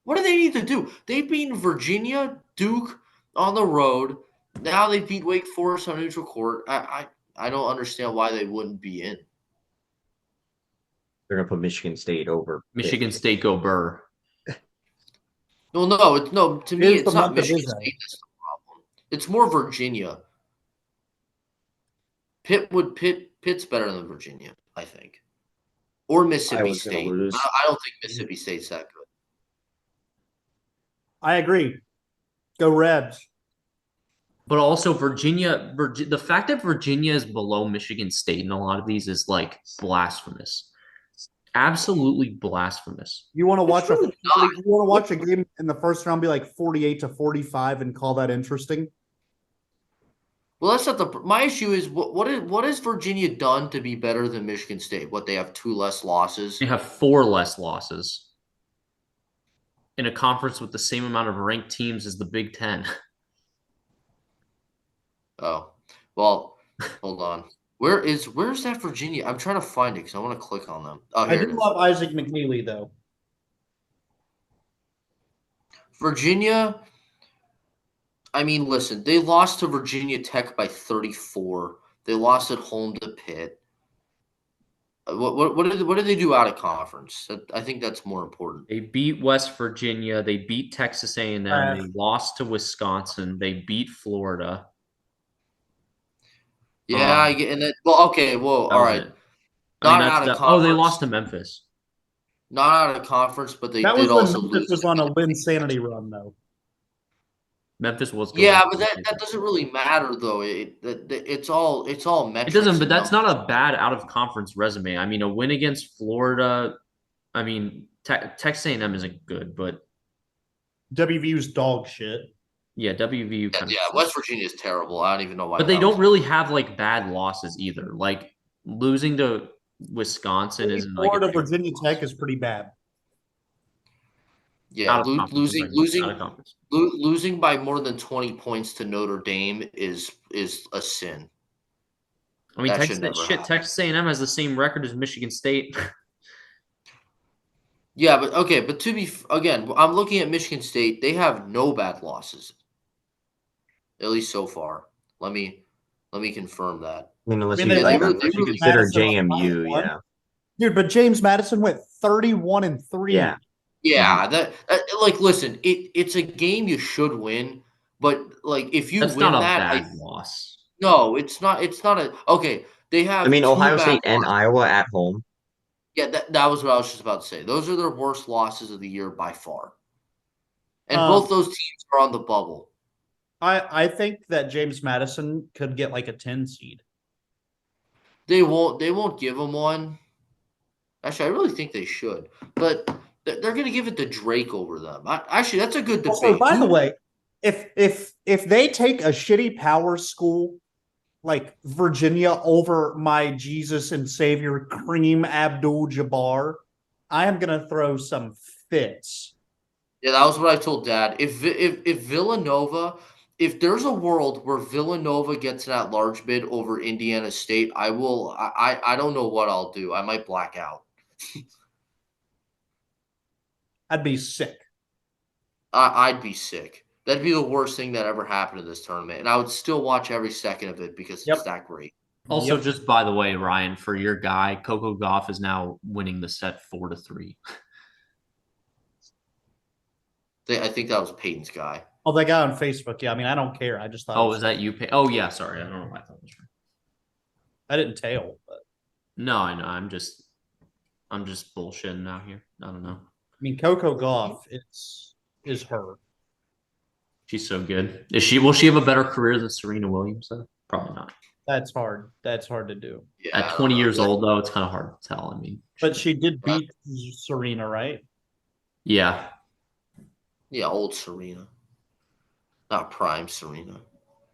D: What do they need to do? They've beaten Virginia, Duke on the road. Now they beat Wake Forest on neutral court. I don't understand why they wouldn't be in.
A: They're gonna put Michigan State over Pitt.
C: Michigan State go Burr.
D: Well, no, it's no. To
B: It
D: me,
B: is the
D: it's not
B: month of
D: Michigan
B: Izzo.
D: State that's the problem. It's more Virginia. Pitt's better than Virginia, I think, or Mississippi
A: Iowa's gonna
D: State.
A: lose.
D: I don't think Mississippi State's that good.
B: I agree. Go Rebs.
C: But also the fact that Virginia is below Michigan State in a lot of these is like blasphemous. Absolutely blasphemous.
B: You want to watch
D: really not.
B: you want to watch a game in the first round be like 48-45 and call that interesting?
D: Well, that's not the. My issue is what has Virginia done to be better than Michigan State? What, they have 2 less losses?
C: They have 4 less losses in a conference with the same amount of ranked teams as the Big Ten.
D: Oh, well, hold on. Where's that Virginia? I'm trying to find it because I want to click on them. Oh,
B: I
D: here
B: do
D: it is.
B: love Isaac McNeely though.
D: Virginia. I mean, listen, they lost to Virginia Tech by 34. They lost at home to Pitt. What did they do out of conference? I think that's more important.
C: They beat West Virginia. They beat Texas A&M. They lost to Wisconsin. They beat Florida.
D: Yeah, I get, and then, well, okay, well,
C: That
D: all
C: was
D: right,
C: it. I mean,
D: not
C: that's
D: out of
C: that. Oh, they
D: conference,
C: lost to Memphis.
D: not out of conference, but they
B: That
D: did
B: was when
D: also
B: Memphis
D: lose.
B: was on a Linsanity run though.
C: Memphis was going.
D: Yeah, but that doesn't really matter though. It's all
C: It
D: metrics.
C: doesn't, but
D: and
C: that's
D: numbers.
C: not a bad out of conference resume. I mean, a win against Florida. I mean, Texas A&M isn't good, but
B: WVU's dog shit.
C: yeah, WVU kind of.
D: Yeah, West Virginia is terrible. I don't even know why.
C: But they
D: that
C: don't
D: was-
C: really have like bad losses either. Like losing to Wisconsin isn't like
B: Florida
C: a
B: Virginia Tech is pretty bad.
D: Yeah,
C: out of conference. Out of conference.
D: losing by more than 20 points to Notre Dame is a sin.
C: I mean,
D: That should never happen.
C: Texas A&M has the same record as Michigan State.
D: Yeah, but okay, but again, I'm looking at Michigan State. They have no bad losses, at least so far. Let me confirm that.
A: I mean, unless
B: I mean,
A: you
B: they
A: like,
B: ranked
A: unless you
D: James
A: consider
B: Madison on
A: JMU,
B: 21.
A: yeah.
B: Dude, but James Madison went 31-3.
A: Yeah.
D: Yeah, that like listen, it's a game you should win, but like if you
C: That's
D: win
C: not a
D: that,
C: bad loss.
D: no, it's not. It's not a okay. They have
A: I mean,
D: 2
A: Ohio
D: bad
A: State and
D: losses.
A: Iowa at home.
D: Yeah, that was what I was just about to say. Those are their worst losses of the year by far, and both those teams are on the bubble.
B: I think that James Madison could get like a 10 seed.
D: They won't give them one. Actually, I really think they should, but they're going to give it to Drake over them. Actually, that's a good debate.
B: Also, by the way, if they take a shitty power school like Virginia over my Jesus and Savior Kareem Abdul-Jabbar, I am gonna throw some fits.
D: Yeah, that was what I told Dad. If Villanova if there's a world where Villanova gets an at-large bid over Indiana State, I will. I don't know what I'll do. I might black out.
B: I'd be sick.
D: I'd be sick. That'd be the worst thing that ever happened to this tournament, and I would still watch every second of it because it's
B: Yep.
D: that great.
C: Also,
B: Yep.
C: just by the way, Ryan, for your guy, Coco Gauff is now winning the set 4-3.
D: I think that was Peyton's guy.
B: Oh, that guy on Facebook. Yeah, I mean, I don't care. I just thought.
C: Oh, is that you? Oh, yeah. Sorry, I don't know why I thought it was.
B: I didn't tail, but
C: No, I know. I'm just bullshitting out here. I don't know.
B: I mean, Coco Gauff is her.
C: She's so good. Will she have a better career than Serena Williams though? Probably not.
B: That's hard. That's hard to do.
D: Yeah,
C: At 20 years old though, it's kind of hard to tell. I mean,
B: But she did beat Serena, right?
C: yeah.
D: Yeah, old Serena, not prime Serena.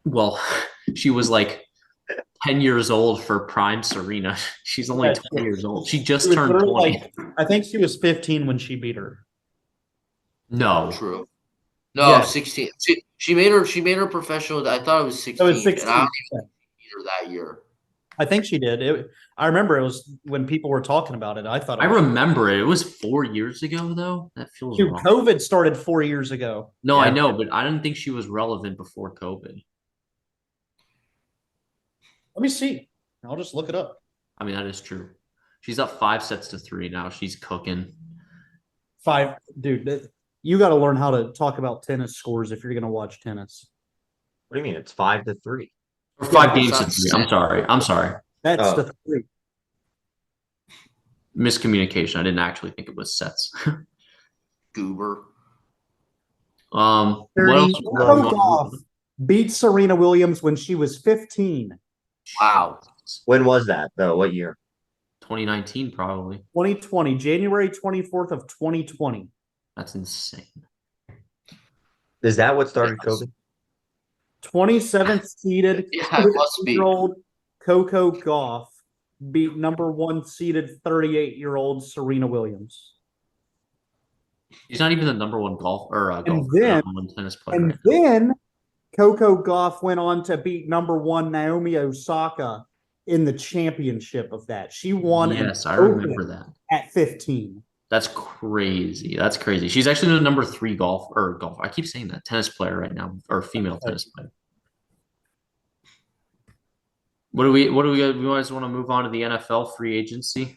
C: Well, she was like 10 years old for prime Serena. She's only 20 years old. She just
B: was
C: turned
B: literally
C: 20.
B: I think she was 15 when she beat her.
C: No.
D: True. No,
B: Yeah.
D: 16. She made her professional. I thought it was 16.
B: It was 16.
D: And I don't even beat her that year.
B: I think she did. I remember it was when people were talking about it. I thought
C: I remember it. It was 4 years ago though. That feels
B: Dude,
C: wrong.
B: COVID started 4 years ago.
C: No,
B: Yeah.
C: I know, but I didn't think she was relevant before COVID.
B: Let me see. I'll just look it up.
C: I mean, that is true. She's up 5-3 now. She's cooking.
B: Dude, you got to learn how to talk about tennis scores if you're going to watch tennis.
A: What do you mean? It's 5-3.
C: Or 5
D: it's
C: games to
D: not
C: 3. I'm sorry.
B: That's
A: Oh.
B: the three.
C: Miscommunication. I didn't actually think it was sets.
D: Goober.
C: What else?
B: Coco Gauff beat Serena Williams when she was 15.
D: Wow.
A: When was that though? What year?
C: 2019, probably.
B: 2020, January 24th of 2020.
C: That's insane.
A: Is that what started
D: Yes.
A: COVID?
B: 27th seeded
D: Yeah, it must be.
B: year-old Coco Gauff beat number 1 seeded 38-year-old Serena Williams.
C: He's not even the number one
B: then-
C: number one tennis player.
B: And
C: right now.
B: then Coco Gauff went on to beat number 1 Naomi Osaka in the championship of that. She won an
C: Yes, I
B: Open
C: remember that.
B: at 15.
C: That's crazy. That's crazy. She's actually the number 3 golf. I keep saying that tennis player right now, or female tennis player. What do we guys want to move on to the NFL free agency?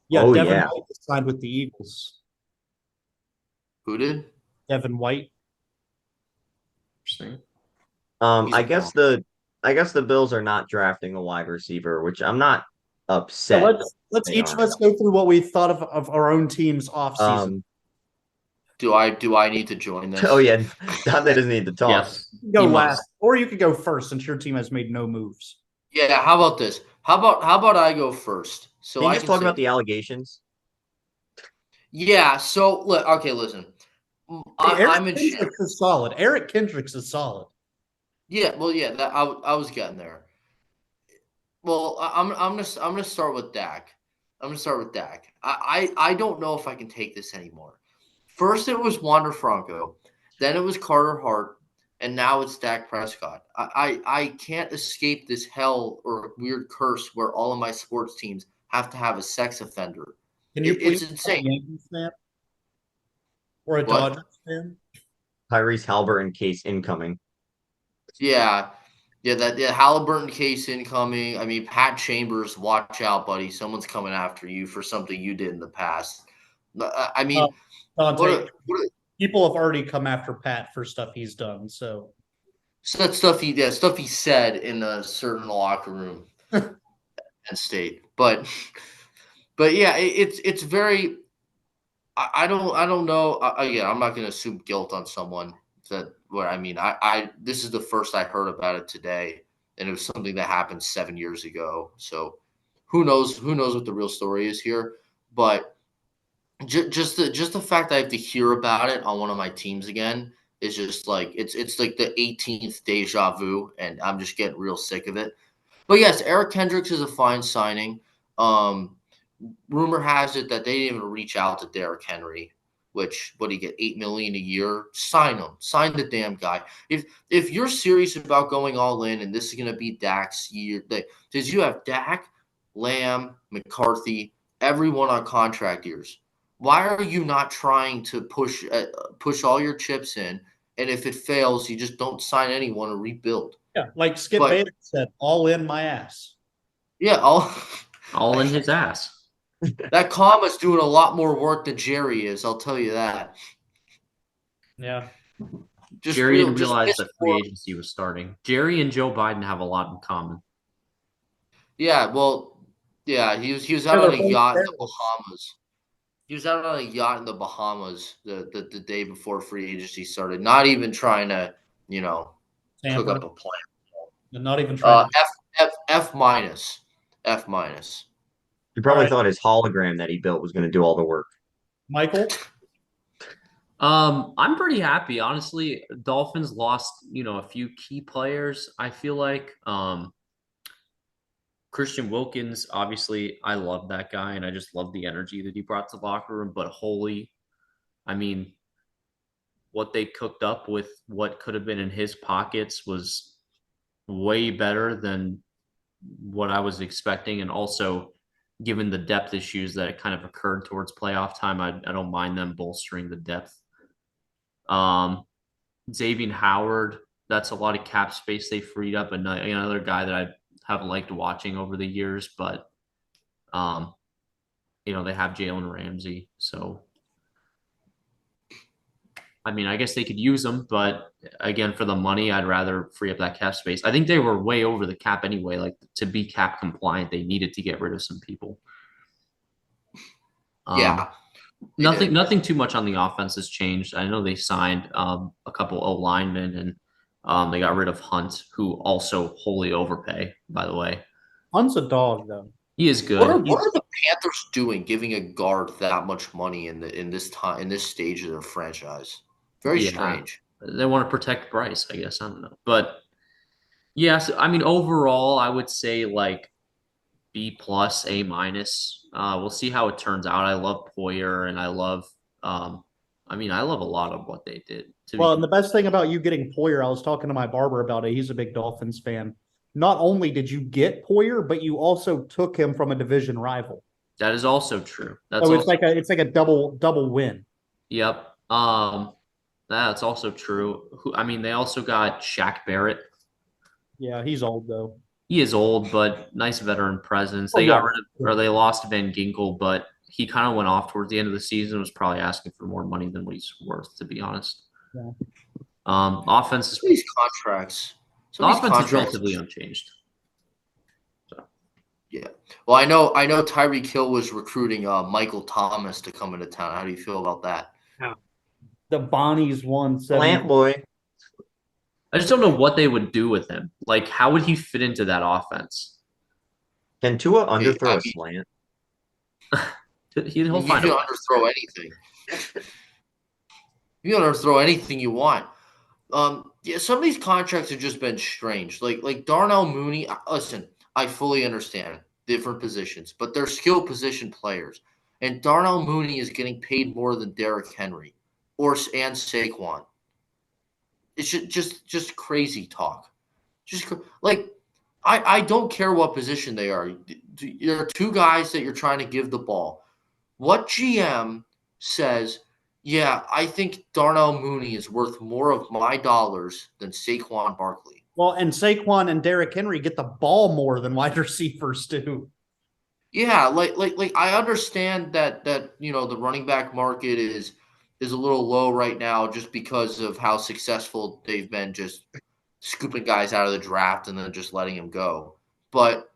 B: Yeah,
A: Oh,
B: Devin
A: yeah.
B: White signed with the Eagles.
D: Who did?
B: Devin White.
C: Interesting.
D: He's
A: I
D: a
A: guess
D: bum.
A: I guess the Bills are not drafting a wide receiver, which I'm not
B: So
A: upset.
B: let's
A: They
B: each
A: aren't.
B: of us go through what we thought of our own team's offseason.
D: Do I need to join this?
A: Oh yeah, Dante doesn't need to talk.
C: Yes.
B: Go
C: he
B: last,
C: must.
B: or you could go first since your team has made no moves.
D: Yeah. How about this? How about I go first? So
A: Can you
D: I
A: just
D: can
A: talk
D: say,
A: about the allegations?
D: Yeah. So look. Okay. Listen. I'm in.
B: Kendricks is solid. Eric Kendricks is solid.
D: Yeah. Well. Yeah. That I was getting there. Well, I'm gonna start with Dak. I don't know if I can take this anymore. First, it was Wander Franco, then it was Carter Hart, and now it's Dak Prescott. I can't escape this hell or weird curse where all of my sports teams have to have a sex offender.
B: Can you
D: It's
B: please
D: insane.
B: be a Yankees fan or a
D: What?
B: Dodgers fan?
A: Tyrese Halliburton case incoming.
D: Yeah. That Halliburton case incoming. I mean, Pat Chambers, watch out, buddy. Someone's coming after you for something you did in the past. I mean,
B: Dante, people have already come after Pat for stuff he's done. So
D: that stuff he said in a certain locker room and state. But yeah, it's very. I don't know. Again, I'm not going to assume guilt on someone. This is the first I heard about it today, and it was something that happened 7 years ago. So who knows what the real story is here? But just the fact that I have to hear about it on one of my teams again is just like it's like the 18th deja vu, and I'm just getting real sick of it. But yes, Eric Kendricks is a fine signing. Rumor has it that they didn't even reach out to Derrick Henry. which what do you get, 8 million a year? Sign him. Sign the damn guy. If you're serious about going all in, and this is gonna be Dak's year, because you have Dak, Lamb, McCarthy, everyone on contract years. Why are you not trying to push all your chips in? And if it fails, you just don't sign anyone or rebuild.
B: Yeah, like Skip
D: But
B: Bayless said, all in my ass.
D: yeah,
C: All in his ass.
D: that comma's doing a lot more work than Jerry is. I'll tell you that.
B: Yeah.
C: Jerry didn't
D: Just
C: realize
D: miss
C: that free
D: more.
C: agency was starting. Jerry and Joe Biden have a lot in common.
D: Yeah, well, yeah, he was
B: Yeah,
D: out
B: they're
D: on a
B: both
D: yacht in the
B: terrorists.
D: Bahamas. He was out on a yacht in the Bahamas the day before free agency started. Not even trying to, you know, cook up
B: Tamper.
D: a plan.
B: And not even trying to.
D: F minus, F minus.
A: He
B: All
A: probably
B: right,
A: thought his hologram that he built was going to do all the work.
B: Michael.
C: I'm pretty happy, honestly. Dolphins lost, a few key players. I feel like Christian Wilkins, obviously, I love that guy, and I just love the energy that he brought to the locker room. But holy, I mean, what they cooked up with what could have been in his pockets was way better than what I was expecting. And also, given the depth issues that it kind of occurred towards playoff time, I don't mind them bolstering the depth. Um, Xavier Howard, that's a lot of cap space they freed up. Another guy that I have liked watching over the years, but um, they have Jalen Ramsey, so I mean, I guess they could use them, but again, for the money, I'd rather free up that cap space. I think they were way over the cap anyway. Like to be cap compliant, they needed to get rid of some people. Um,
D: Yeah, they
C: nothing,
D: did.
C: nothing too much on the offense has changed. I know they signed a couple O linemen and they got rid of Hunt, who also wholly overpay. By the way,
B: Hunt's a dog, though.
C: he is
D: What are
C: good.
D: what are the Panthers doing, giving a guard that much money in this time in this stage of their franchise? Very
C: Yeah,
D: strange.
C: they want to protect Bryce. I guess I don't know, but yeah. So, I mean, overall, I would say like B plus, A minus. We'll see how it turns out. I love Poyer and um, I love a lot of what they did. To be
B: Well, and the best thing about you getting Poyer, I was talking to my barber about it. He's a big Dolphins fan. Not only did you get Poyer, but you also took him from a division rival.
C: that is also true. That's
B: So it's
C: also
B: like a double win.
C: yep. That's also true. They also got Shaq Barrett.
B: Yeah, he's old though.
C: He is old, but nice veteran presence.
B: Oh
C: They got
B: yeah.
C: rid of, or they lost Van Ginkel, but he kind of went off towards the end of the season. Was probably asking for more money than what he's worth, to be honest.
B: Yeah.
C: Offense is
D: Some of these contracts, some
C: the
D: of these
C: offense is
D: contracts.
C: relatively unchanged. So
D: Yeah. Well, I know Tyreek Hill was recruiting Michael Thomas to come into town. How do you feel about that?
B: The Bonnies won
A: Plant
B: 7.
A: boy.
C: I just don't know what they would do with him. Like, how would he fit into that offense?
A: Can Tua
D: I
A: underthrow a
D: mean,
A: slant?
C: He'll
D: you
C: find a
D: can
C: way.
D: underthrow anything. You can underthrow anything you want. Yeah, some of these contracts have just been strange. Like Darnell Mooney. Listen, I fully understand different positions, but they're skill position players. And Darnell Mooney is getting paid more than Derrick Henry and Saquon. It's just crazy talk. Like I don't care what position they are. There are two guys that you're trying to give the ball. What GM says, yeah, I think Darnell Mooney is worth more of my dollars than Saquon Barkley.
B: Well, and Saquon and Derrick Henry get the ball more than wide receivers do.
D: Yeah, like I understand that the running back market is a little low right now just because of how successful they've been just scooping guys out of the draft and then just letting them go. But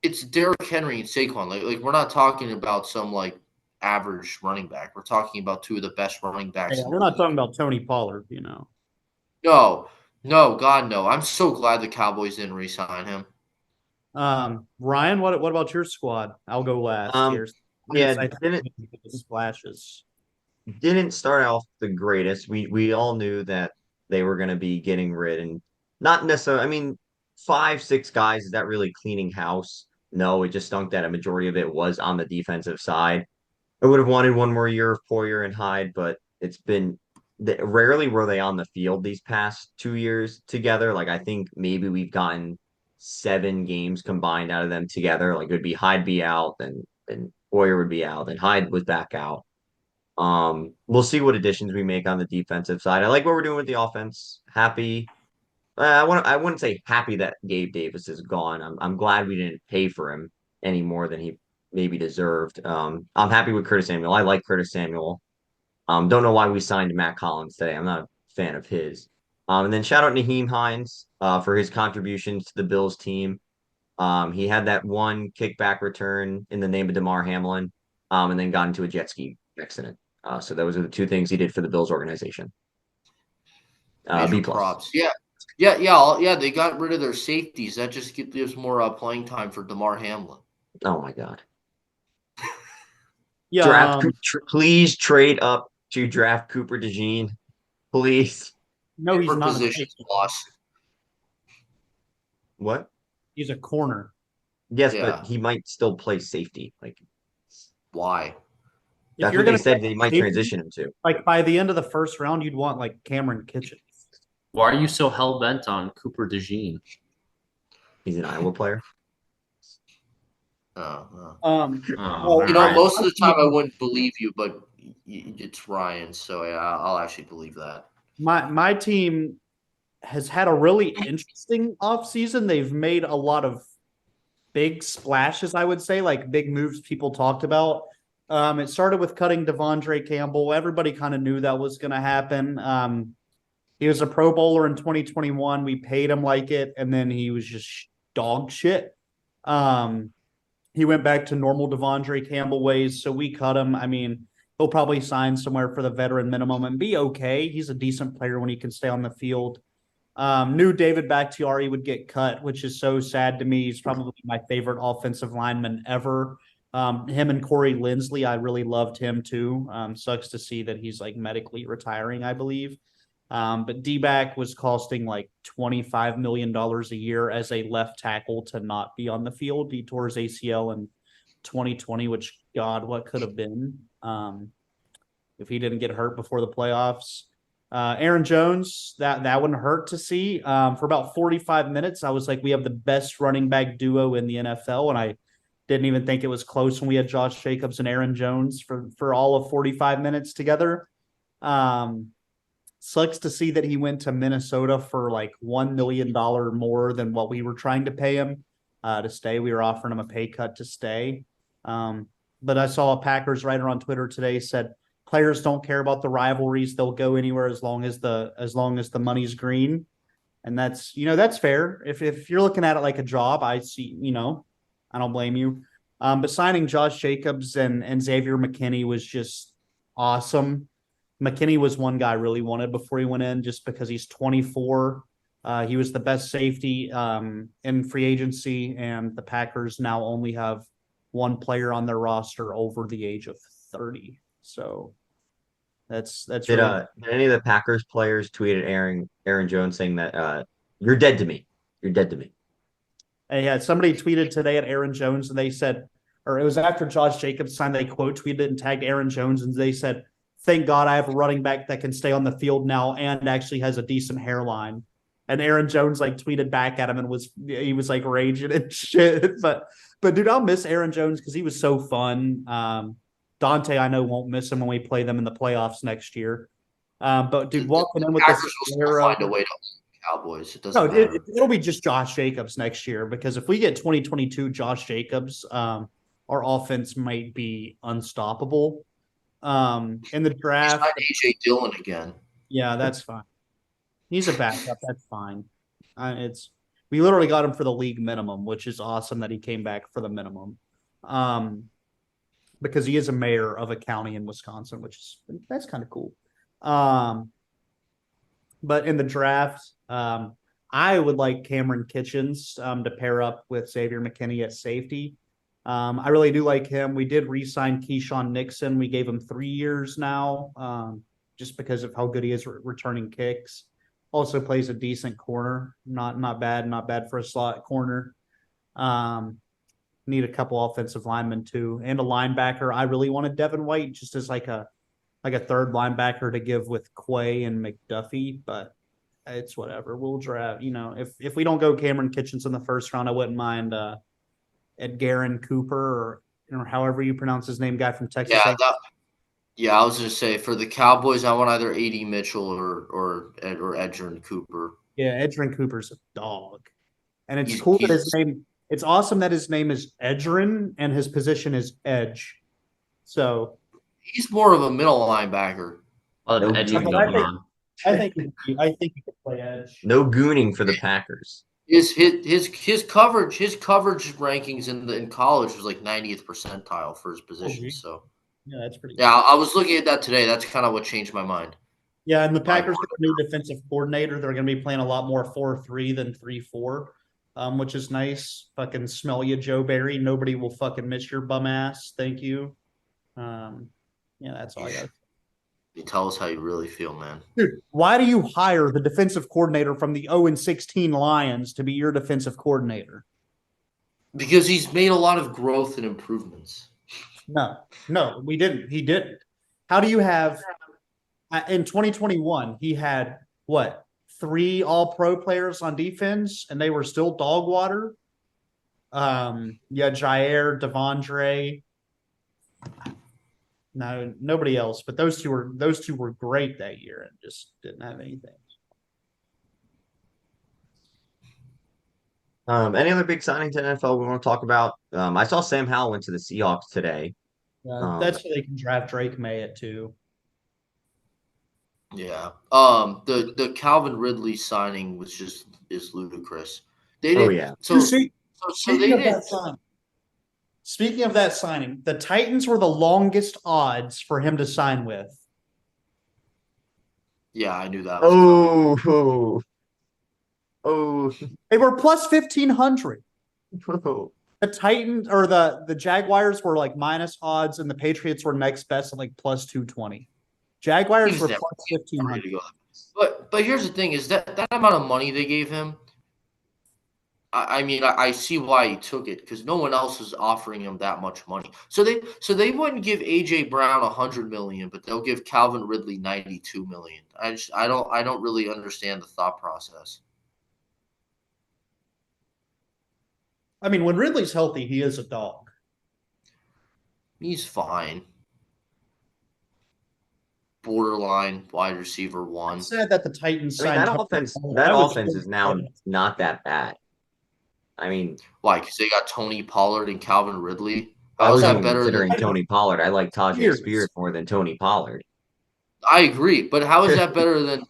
D: it's Derrick Henry and Saquon. Like we're not talking about some like average running back. We're talking about two of the best running backs
B: Yeah,
D: in the
B: we're not
D: league.
B: talking about Tony Pollard,
D: No, no, God, no. I'm so glad the Cowboys didn't re-sign him.
B: Ryan, what about your squad? I'll go last
A: Um,
B: here.
A: yeah,
B: I
A: didn't
B: think splashes.
A: didn't start off the greatest. We all knew that they were going to be getting rid and not necessarily. I mean, 5, 6 guys, is that really cleaning house? No, it just stunk that a majority of it was on the defensive side. I would have wanted one more year of Poyer and Hyde, but it's been rarely were they on the field these past 2 years together. Like I think maybe we've gotten 7 games combined out of them together. Like it would be Hyde be out, then Poyer would be out, then Hyde was back out. We'll see what additions we make on the defensive side. I like what we're doing with the offense. Happy. I wouldn't say happy that Gabe Davis is gone. I'm glad we didn't pay for him any more than he maybe deserved. I'm happy with Curtis Samuel. I like Curtis Samuel. Don't know why we signed Matt Collins today. I'm not a fan of his. And then shout out Naheem Hines for his contributions to the Bills team. He had that one kickback return in the name of DeMar Hamlin, and then got into a jet ski accident. So those are the 2 things he did for the Bills organization.
D: Major
A: B plus.
D: props. Yeah. They got rid of their safeties. That just gives more playing time for DeMar Hamlin.
A: Oh my God.
B: Yeah.
A: Please trade up to draft Cooper DeJean, please.
B: No, he's
D: For
B: not a
D: position
B: safety.
D: loss.
A: What?
B: He's a corner.
A: Yes,
D: Yeah.
A: but he might still play safety. Like
D: Why?
B: If
A: that's
B: you're
A: what they
B: gonna
A: said they might
B: safety,
A: transition him to.
B: like by the end of the first round, you'd want like Cameron Kitchens.
C: Why are you so hell bent on Cooper DeJean?
A: He's an Iowa player.
D: Oh.
C: Oh,
B: Well,
C: all right.
D: Most of the time I wouldn't believe you, but it's Ryan, so yeah, I'll actually believe that.
B: my team has had a really interesting offseason. They've made a lot of big splashes, I would say, like big moves people talked about. It started with cutting Devondre Campbell. Everybody kind of knew that was going to happen. He was a Pro Bowler in 2021. We paid him like it, and then he was just dog shit. He went back to normal Devondre Campbell ways, so we cut him. I mean, he'll probably sign somewhere for the veteran minimum and be okay. He's a decent player when he can stay on the field. Knew David Bakhtiari would get cut, which is so sad to me. He's probably my favorite offensive lineman ever. Him and Corey Linsley, I really loved him too. Sucks to see that he's like medically retiring, I believe. But D-back was costing like $25 million a year as a left tackle to not be on the field. He tore his ACL in 2020, which God, what could have been if he didn't get hurt before the playoffs. Aaron Jones, that wouldn't hurt to see. For about 45 minutes, I was like, we have the best running back duo in the NFL, and I didn't even think it was close when we had Josh Jacobs and Aaron Jones for all of 45 minutes together. Sucks to see that he went to Minnesota for like $1 million more than what we were trying to pay him to stay. We were offering him a pay cut to stay. But I saw a Packers writer on Twitter today said players don't care about the rivalries. They'll go anywhere as long as the money's green. And that's fair. If you're looking at it like a job, I see, I don't blame you. But signing Josh Jacobs and Xavier McKinney was just awesome. McKinney was one guy I really wanted before he went in just because he's 24. He was the best safety in free agency, and the Packers now only have one player on their roster over the age of 30. So that's
A: Did
B: really
A: did any of the Packers players tweet at Aaron Jones saying that you're dead to me. You're dead to me.
B: Yeah, somebody tweeted today at Aaron Jones and they said, or it was after Josh Jacobs signed, they quote tweeted and tagged Aaron Jones and they said, thank God I have a running back that can stay on the field now and actually has a decent hairline. And Aaron Jones like tweeted back at him and he was like raging and shit. But dude, I'll miss Aaron Jones because he was so fun. Dante, I know, won't miss him when we play them in the playoffs next year. But dude, walking in with
D: Packers
B: this
D: will still find a way to Cowboys. It doesn't matter.
B: It'll be just Josh Jacobs next year because if we get 2022 Josh Jacobs, our offense might be unstoppable. In the draft,
D: He's not AJ Dillon again.
B: yeah, that's fine. He's a backup. That's fine. We literally got him for the league minimum, which is awesome that he came back for the minimum. Because he is a mayor of a county in Wisconsin, that's kind of cool. But in the draft, I would like Cameron Kitchens to pair up with Xavier McKinney at safety. I really do like him. We did re-sign Keyshawn Nixon. We gave him 3 years now, just because of how good he is returning kicks. Also plays a decent corner. Not bad for a slot corner. Need a couple offensive linemen too, and a linebacker. I really wanted Devin White just as like a third linebacker to give with Quay and McDuffie, but it's whatever. We'll draft. If we don't go Cameron Kitchens in the first round, I wouldn't mind Edgarin Cooper or however you pronounce his name, guy from Texas.
D: Yeah, I was gonna say for the Cowboys, I want either AD Mitchell or Edgerrin Cooper.
B: Yeah, Edgerrin Cooper's a dog, and it's
D: He's
B: cool that
D: he's
B: his name. It's awesome that his name is Edgerrin and his position is edge. So
D: he's more of a middle linebacker.
C: A lot of
A: No
C: edging
A: gooning.
C: going on.
B: I think he could play edge.
A: No gooning for the Packers.
D: His coverage rankings in college was like 90th percentile for his position. So
B: Yeah, that's pretty.
D: yeah, I was looking at that today. That's kind of what changed my mind.
B: Yeah, and the Packers get a new defensive coordinator. They're going to be playing a lot more 4-3 than 3-4, which is nice. Fucking smell you, Joe Barry. Nobody will fucking miss your bum ass. Thank you. Yeah, that's all I got.
D: You tell us how you really feel, man.
B: Dude, why do you hire the defensive coordinator from the 0-16 Lions to be your defensive coordinator?
D: Because he's made a lot of growth and improvements.
B: No, we didn't. He didn't. How do you have in 2021? He had what 3 All-Pro players on defense, and they were still dog water. Jair, Devondre. No, nobody else. But those two were great that year and just didn't have anything.
A: Any other big signings in NFL we want to talk about? I saw Sam Howell went to the Seahawks today.
B: That's so they can draft Drake May at 2.
D: Yeah. The Calvin Ridley signing is ludicrous. They didn't.
A: Yeah.
D: So
B: they
D: didn't.
B: Speaking of that signing, the Titans were the longest odds for him to sign with.
D: Yeah, I knew that. Was coming.
B: They were plus 1,500. The Titans or the Jaguars were like minus odds, and the Patriots were next best at like plus 220. Jaguars were plus 1,500.
D: But here's the thing: is that amount of money they gave him. I mean, I see why he took it because no one else is offering him that much money. So they wouldn't give AJ Brown $100 million, but they'll give Calvin Ridley $92 million. I don't really understand the thought process.
B: I mean, when Ridley's healthy, he is a dog.
D: He's fine. Borderline wide receiver 1.
B: It's sad that the Titans
A: I mean,
B: signed
A: that offense is now not that bad. I mean,
D: why? Because they got Tony Pollard and Calvin Ridley.
A: I
D: How is
A: wasn't
D: that better
A: considering
D: than
A: Tony Pollard. I like Tajay Spears more than Tony Pollard.
D: I agree, but how is that better than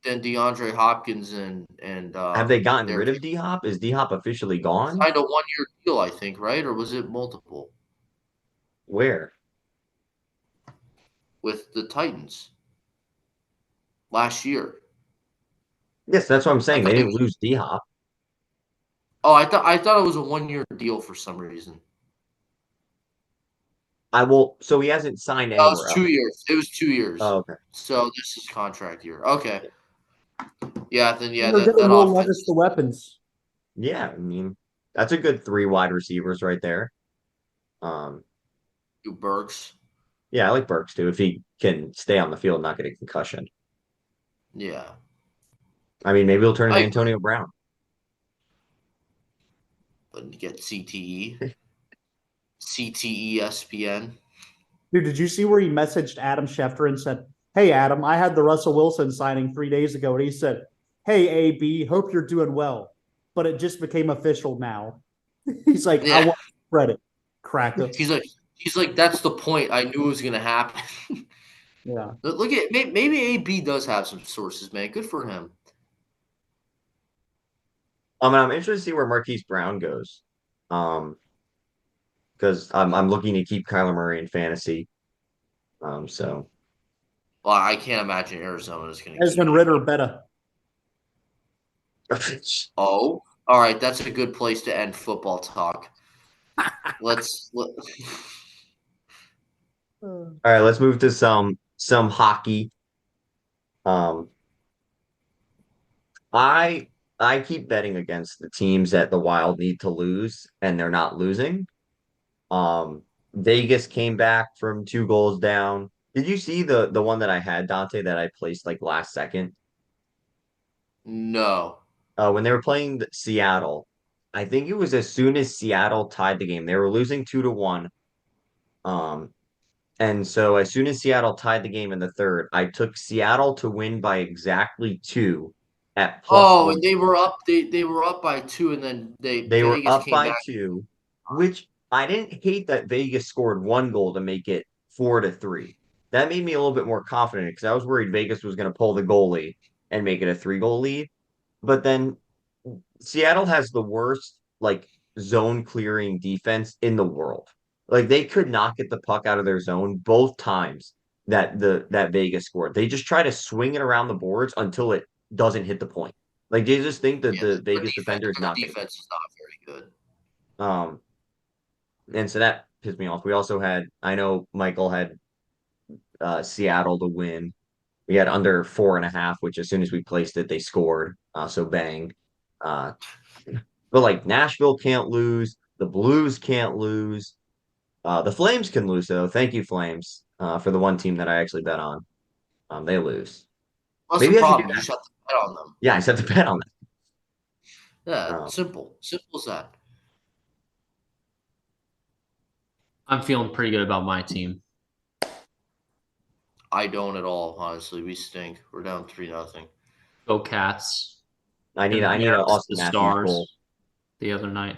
D: DeAndre Hopkins and
A: have they gotten rid of D Hop? Is D Hop officially gone?
D: Signed a 1-year deal, I think, right? Or was it multiple?
A: Where?
D: With the Titans last year.
A: Yes, that's what I'm saying. They didn't lose D Hop.
D: Oh, I thought it was a 1-year deal for some reason.
A: So he hasn't signed anywhere.
D: It was 2 years. It was 2 years.
A: Oh, okay.
D: So this is contract year. Okay. Yeah, then
B: that offense. The weapons.
A: Yeah, I mean that's a good 3 wide receivers right there.
D: Burks.
A: Yeah, I like Burks too if he can stay on the field and not get a concussion.
D: Yeah.
A: I mean, maybe he'll turn into Antonio Brown.
D: But get CTE. CTE SPN.
B: Dude, did you see where he messaged Adam Schefter and said, "Hey, Adam, I had the Russell Wilson signing 3 days ago." And he said, "Hey, AB, hope you're doing well. But it just became official now." He's like, I want credit. Cracker.
D: He's like, that's the point. I knew it was going to happen.
B: Yeah.
D: Look at maybe AB does have some sources, man. Good for him.
A: I'm interested to see where Marquise Brown goes. Because I'm looking to keep Kyler Murray in fantasy. So.
D: Well, I can't imagine Arizona is going to.
B: Desmond Ritter better.
D: Oh, all right. That's a good place to end football talk. Let's.
A: All right, let's move to some hockey. I keep betting against the teams that the Wild need to lose, and they're not losing. Um, Vegas came back from 2 goals down. Did you see the one that I had, Dante, that I placed like last second?
D: No.
A: When they were playing Seattle, I think it was as soon as Seattle tied the game. They were losing 2-1. Um, and so as soon as Seattle tied the game in the third, I took Seattle to win by exactly two at plus
D: Oh, and
A: one.
D: they were up. They were up by 2, and then
A: They were
D: Vegas
A: up
D: came
A: by
D: back.
A: two, which I didn't hate that Vegas scored 1 goal to make it 4-3. That made me a little bit more confident because I was worried Vegas was going to pull the goalie and make it a 3-goal lead. But then Seattle has the worst like zone clearing defense in the world. Like they could not get the puck out of their zone both times that Vegas scored. They just try to swing it around the boards until it doesn't hit the point. Like they just think that
D: Yeah,
A: the
D: their
A: Vegas
D: defense.
A: defender is
D: Their
A: not going to
D: defense is not very good.
A: um, and so that pissed me off. We also had, I know Michael had Seattle to win. We had under 4.5, which as soon as we placed it, they scored. So bang. Uh, but like Nashville can't lose. The Blues can't lose. The Flames can lose though. Thank you, Flames, for the one team that I actually bet on. They lose.
D: What's the
A: Maybe I should do
D: problem? You
A: that.
D: just have to bet on them.
A: Yeah, I just have to bet on that.
D: Yeah, simple. Simple as that.
C: I'm feeling pretty good about my team.
D: I don't at all, honestly. We stink. We're down 3-0.
C: Go Cats.
A: I need an
C: Embarrassed
A: Austin
C: the
A: Matthews goal.
C: Stars the other night.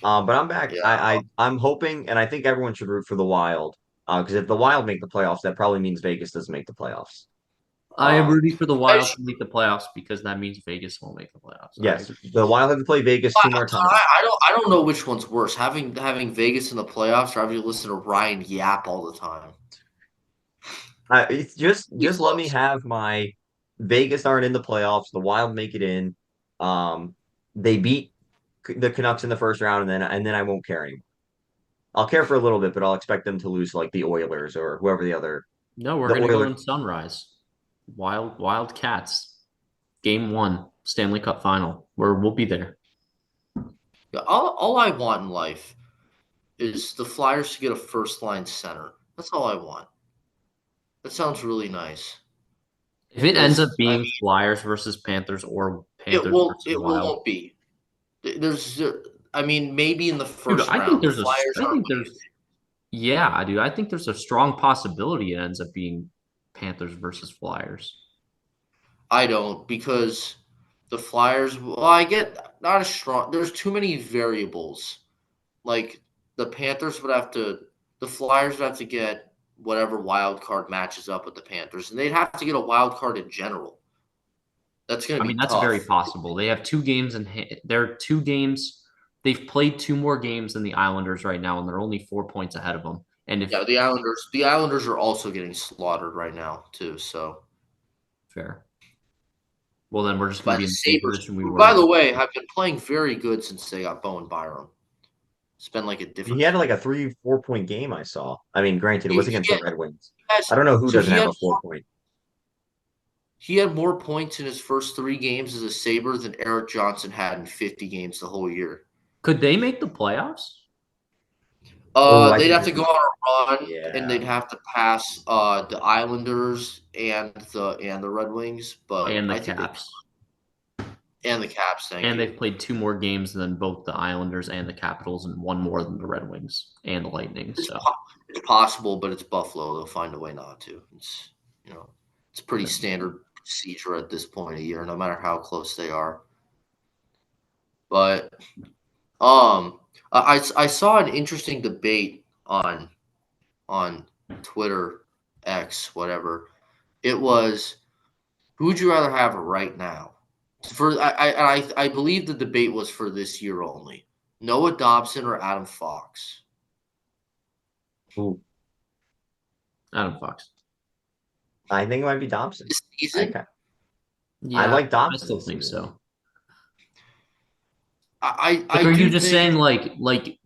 A: But I'm back.
D: Yeah.
A: I'm hoping, and I think everyone should root for the Wild. Because if the Wild make the playoffs, that probably means Vegas doesn't make the playoffs.
C: I am rooting for the
D: I,
C: Wild to make the playoffs because that means Vegas won't make the playoffs.
A: Yes, the Wild have to play Vegas 2 more times.
D: I don't know which one's worse, having Vegas in the playoffs or having to listen to Ryan yap all the time.
A: It's just let me have my Vegas aren't in the playoffs. The Wild make it in. They beat the Canucks in the first round, and then I won't care anymore. I'll care for a little bit, but I'll expect them to lose like the Oilers or whoever
C: No, we're
A: the
C: gonna go
A: Oilers.
C: in Sunrise. Wild Cats. Game 1, Stanley Cup final. Where we'll be there.
D: Yeah, all I want in life is the Flyers to get a first line center. That's all I want. That sounds really nice.
C: If it ends up
D: Because I
C: being
D: mean,
C: Flyers versus Panthers or
D: it
C: Panthers
D: won't
C: versus
D: it
C: Wild,
D: won't be. There's I mean, maybe in the
C: dude,
D: first round, the Flyers
C: I
D: aren't
C: think
D: winning.
C: there's yeah, dude, I think there's a strong possibility it ends up being Panthers versus Flyers.
D: I don't because the Flyers. Well, I get not as strong. There's too many variables. Like the Panthers would have to, the Flyers would have to get whatever wild card matches up with the Panthers, and they'd have to get a wild card in general. That's going
C: I
D: to be
C: mean, that's very
D: tough.
C: possible. They have 2 games and they're 2 games. They've played 2 more games than the Islanders right now, and they're only 4 points ahead of them. And if
D: Yeah, the Islanders are also getting slaughtered right now too. So,
C: fair, well, then we're just going
D: but
C: to be
D: the
C: in the same
D: Sabers,
C: position we
D: who,
C: were.
D: by the way, have been playing very good since they got Bowen Byram. It's been like a
A: He
D: different
A: had like
D: team.
A: a 3-4 point game I saw. I mean, granted, it
D: He,
A: was
D: he
A: against the
D: had,
A: Red Wings.
D: has,
A: I don't know who
D: so
A: doesn't have a 4 point.
D: he had more points in his first 3 games as a Saber than Eric Johnson had in 50 games the whole year.
C: Could they make the playoffs?
A: Oh, I
D: They'd
A: think
D: have to go on a run, and
A: yeah.
D: they'd have to pass the Islanders and the Red Wings, but
C: And the
D: I think they
C: Caps.
D: and the Caps. Thank
C: And
D: you.
C: they've played 2 more games than both the Islanders and the Capitals, and one more than the Red Wings and the Lightning. So
D: It's possible, but it's Buffalo. They'll find a way not to. It's pretty standard procedure at this point of year, no matter how close they are. But I saw an interesting debate on Twitter, X, whatever. It was, who would you rather have right now? I believe the debate was for this year only. Noah Dobson or Adam Fox?
A: Ooh,
C: Adam Fox.
A: I think it might be Dobson.
D: This
A: I
D: season,
A: ca- I
C: Yeah,
A: like
C: I
A: Dobson
C: still
A: this
C: think
A: season.
C: so.
D: I
C: Like, are you
D: do
C: just
D: think
C: saying like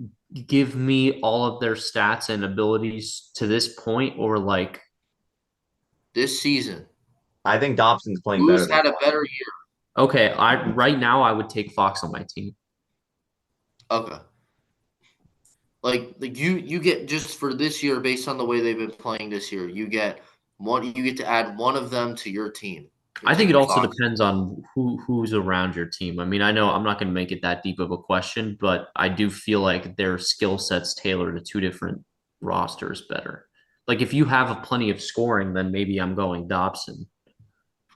C: give me all of their stats and abilities to this point, or like
D: this season,
A: I think Dobson's playing better
D: who's
A: than
D: had a
A: Fox.
D: better year?
C: okay, I right now I would take Fox on my team.
D: Okay. Like you get just for this year based on the way they've been playing this year, you get to add one of them to your team. Your
C: I think it
D: team of
C: also
D: Fox.
C: depends on who's around your team. I mean, I know I'm not going to make it that deep of a question, but I do feel like their skill sets tailor to two different rosters better. Like if you have plenty of scoring, then maybe I'm going Dobson.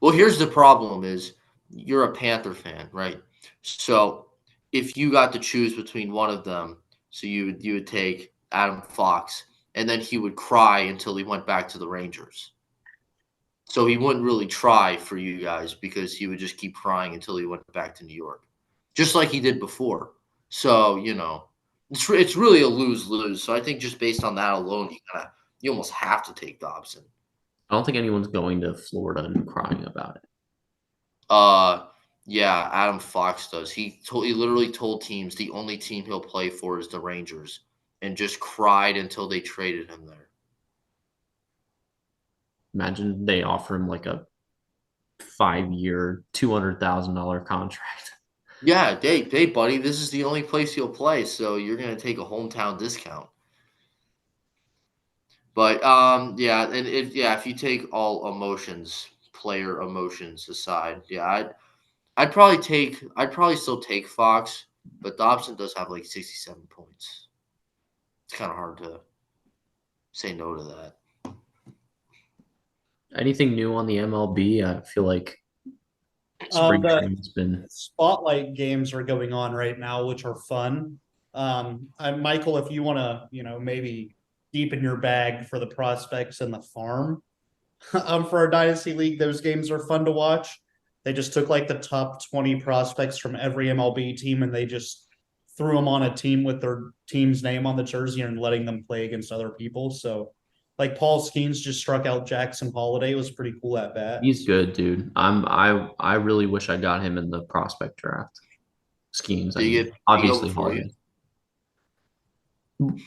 D: Well, here's the problem is you're a Panther fan, right? So if you got to choose between one of them, so you would take Adam Fox, and then he would cry until he went back to the Rangers. So he wouldn't really try for you guys because he would just keep crying until he went back to New York, just like he did before. So it's really a lose lose. So I think just based on that alone, you almost have to take Dobson.
C: I don't think anyone's going to Florida and crying about it.
D: Uh, yeah, Adam Fox does. He literally told teams the only team he'll play for is the Rangers, and just cried until they traded him there.
C: Imagine they offer him like a 5-year, $200,000 contract.
D: Yeah, hey, buddy, this is the only place he'll play, so you're gonna take a hometown discount. But yeah, and if you take all emotions, player emotions aside, yeah, I'd probably still take Fox, but Dobson does have like 67 points. It's kind of hard to say no to that.
C: Anything new on the MLB? I feel like spring
B: The
C: training's been.
B: spotlight games are going on right now, which are fun. Michael, if you want to, maybe deepen your bag for the prospects and the farm, for our dynasty league, those games are fun to watch. They just took like the top 20 prospects from every MLB team and they just threw them on a team with their team's name on the jersey and letting them play against other people. So, like Paul Skeens just struck out Jackson Holiday. It was pretty cool at bat.
C: He's good, dude. I really wish I got him in the prospect draft. Schemes, I mean,
D: Did he go
C: obviously
D: before you?
C: Holiday.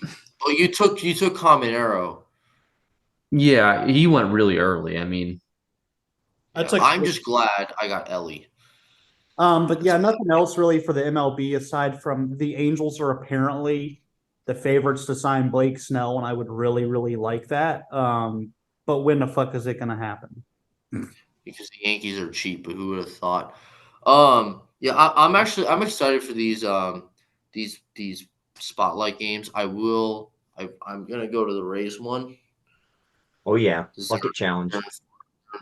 D: Oh, you took Caminero.
C: Yeah, he went really early. I mean,
B: I
D: Yeah,
B: took
D: I'm just glad I got Ellie.
B: But yeah, nothing else really for the MLB aside from the Angels are apparently the favorites to sign Blake Snell, and I would really, really like that. But when the fuck is it gonna happen?
D: Because the Yankees are cheap, but who would have thought? Yeah, I'm excited for these spotlight games. I'm gonna go to the Rays one.
A: Oh yeah,
D: This is
A: bucket challenge.
D: in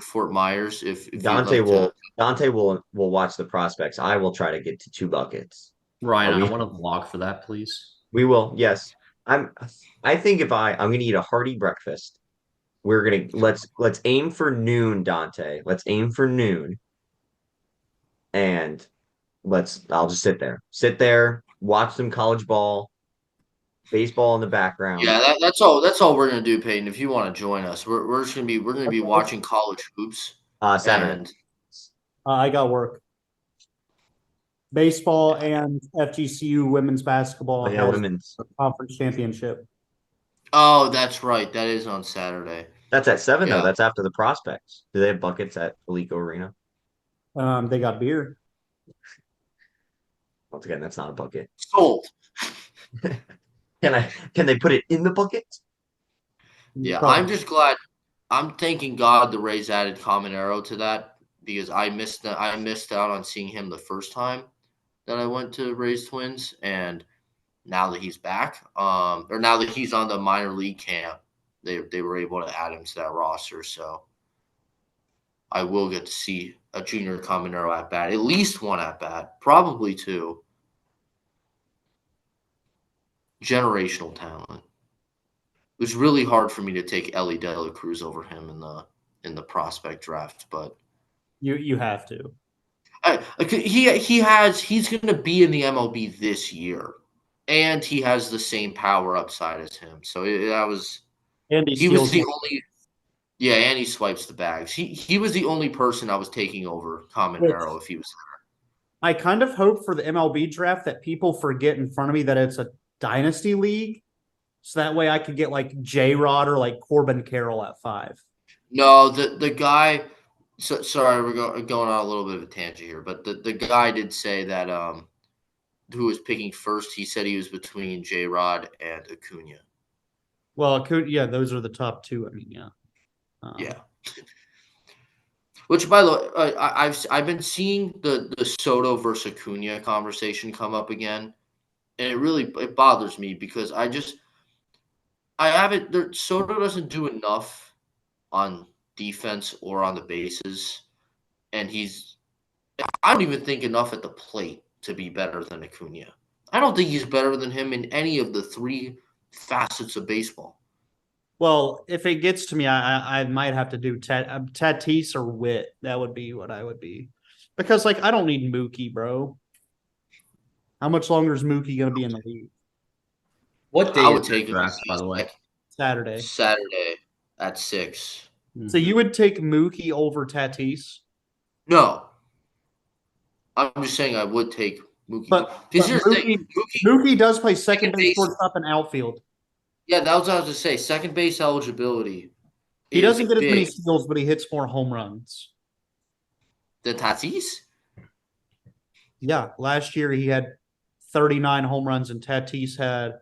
D: Fort Myers. If you'd
A: Dante
D: like to,
A: will Dante will watch the prospects. I will try to get to two buckets.
C: Ryan, I
A: We
C: want a vlog for that, please.
A: we will. Yes. I'm I think if I'm gonna eat a hearty breakfast. We're gonna let's aim for noon, Dante. Let's aim for noon. And I'll just sit there. Sit there, watch some college ball, baseball in the background.
D: yeah, that's all we're gonna do, Peyton. If you want to join us, we're gonna be
B: Okay.
D: watching college hoops,
A: Saturday.
D: and
B: I got work. Baseball and FGCU women's basketball
A: Oh yeah,
B: has
A: women's.
B: a conference championship.
D: oh, that's right, that is on Saturday.
A: That's at 7 though.
D: Yeah,
A: That's after the prospects. Do they have buckets at Alico Arena?
B: They got beer.
A: Once again, that's not a bucket.
D: sold.
A: Can they put it in the bucket?
D: Yeah, I'm
B: Probably.
D: just glad. I'm thanking God the Rays added Caminero to that because I missed out on seeing him the first time that I went to Rays Twins, and now that he's back, or now that he's on the minor league camp, they were able to add him to that roster. So I will get to see a junior Caminero at bat, at least one at bat, probably two. Generational talent. It was really hard for me to take Ellie De La Cruz over him in the prospect draft, but
B: You have to.
D: he's going to be in the MLB this year, and he has the same power upside as him. So
B: And he
D: he was
B: steals
D: the
B: one.
D: only and he swipes the bags. He was the only person I was taking over
B: Which
D: Caminero if he was.
B: I kind of hope for the MLB draft that people forget in front of me that it's a dynasty league. So that way I could get like J Rod or like Corbin Carroll at 5.
D: No, the guy. Sorry, we're going on a little bit of a tangent here, but the guy did say that who was picking first, he said he was between J-Rod and Acuna.
B: Well, yeah, those are the top two. I mean, yeah.
D: Yeah. Which, by the way, I've been seeing the Soto versus Acuna conversation come up again, and it bothers me because I haven't. Soto doesn't do enough on defense or on the bases, and I don't even think enough at the plate to be better than Acuna. I don't think he's better than him in any of the three facets of baseball.
B: Well, if it gets to me, I might have to do Tatis or Witt. That would be what I would be, because like I don't need Mookie, bro. How much longer is Mookie going to be in the league?
C: What day
D: I
C: is
D: would
C: the
D: take him
C: draft, by the way?
B: Saturday.
D: Saturday at 6.
B: So you would take Mookie over Tatis?
D: No, I'm just saying I would take Mookie.
B: But
D: Because here's the thing,
B: Mookie does play second base,
D: base-
B: shortstop, and outfield.
D: Yeah, that was what I was to say. Second base eligibility
B: He
D: is
B: doesn't get as many
D: big
B: steals, but he hits more home runs.
D: than Tatis.
B: Yeah, last year he had 39 home runs, and Tatis had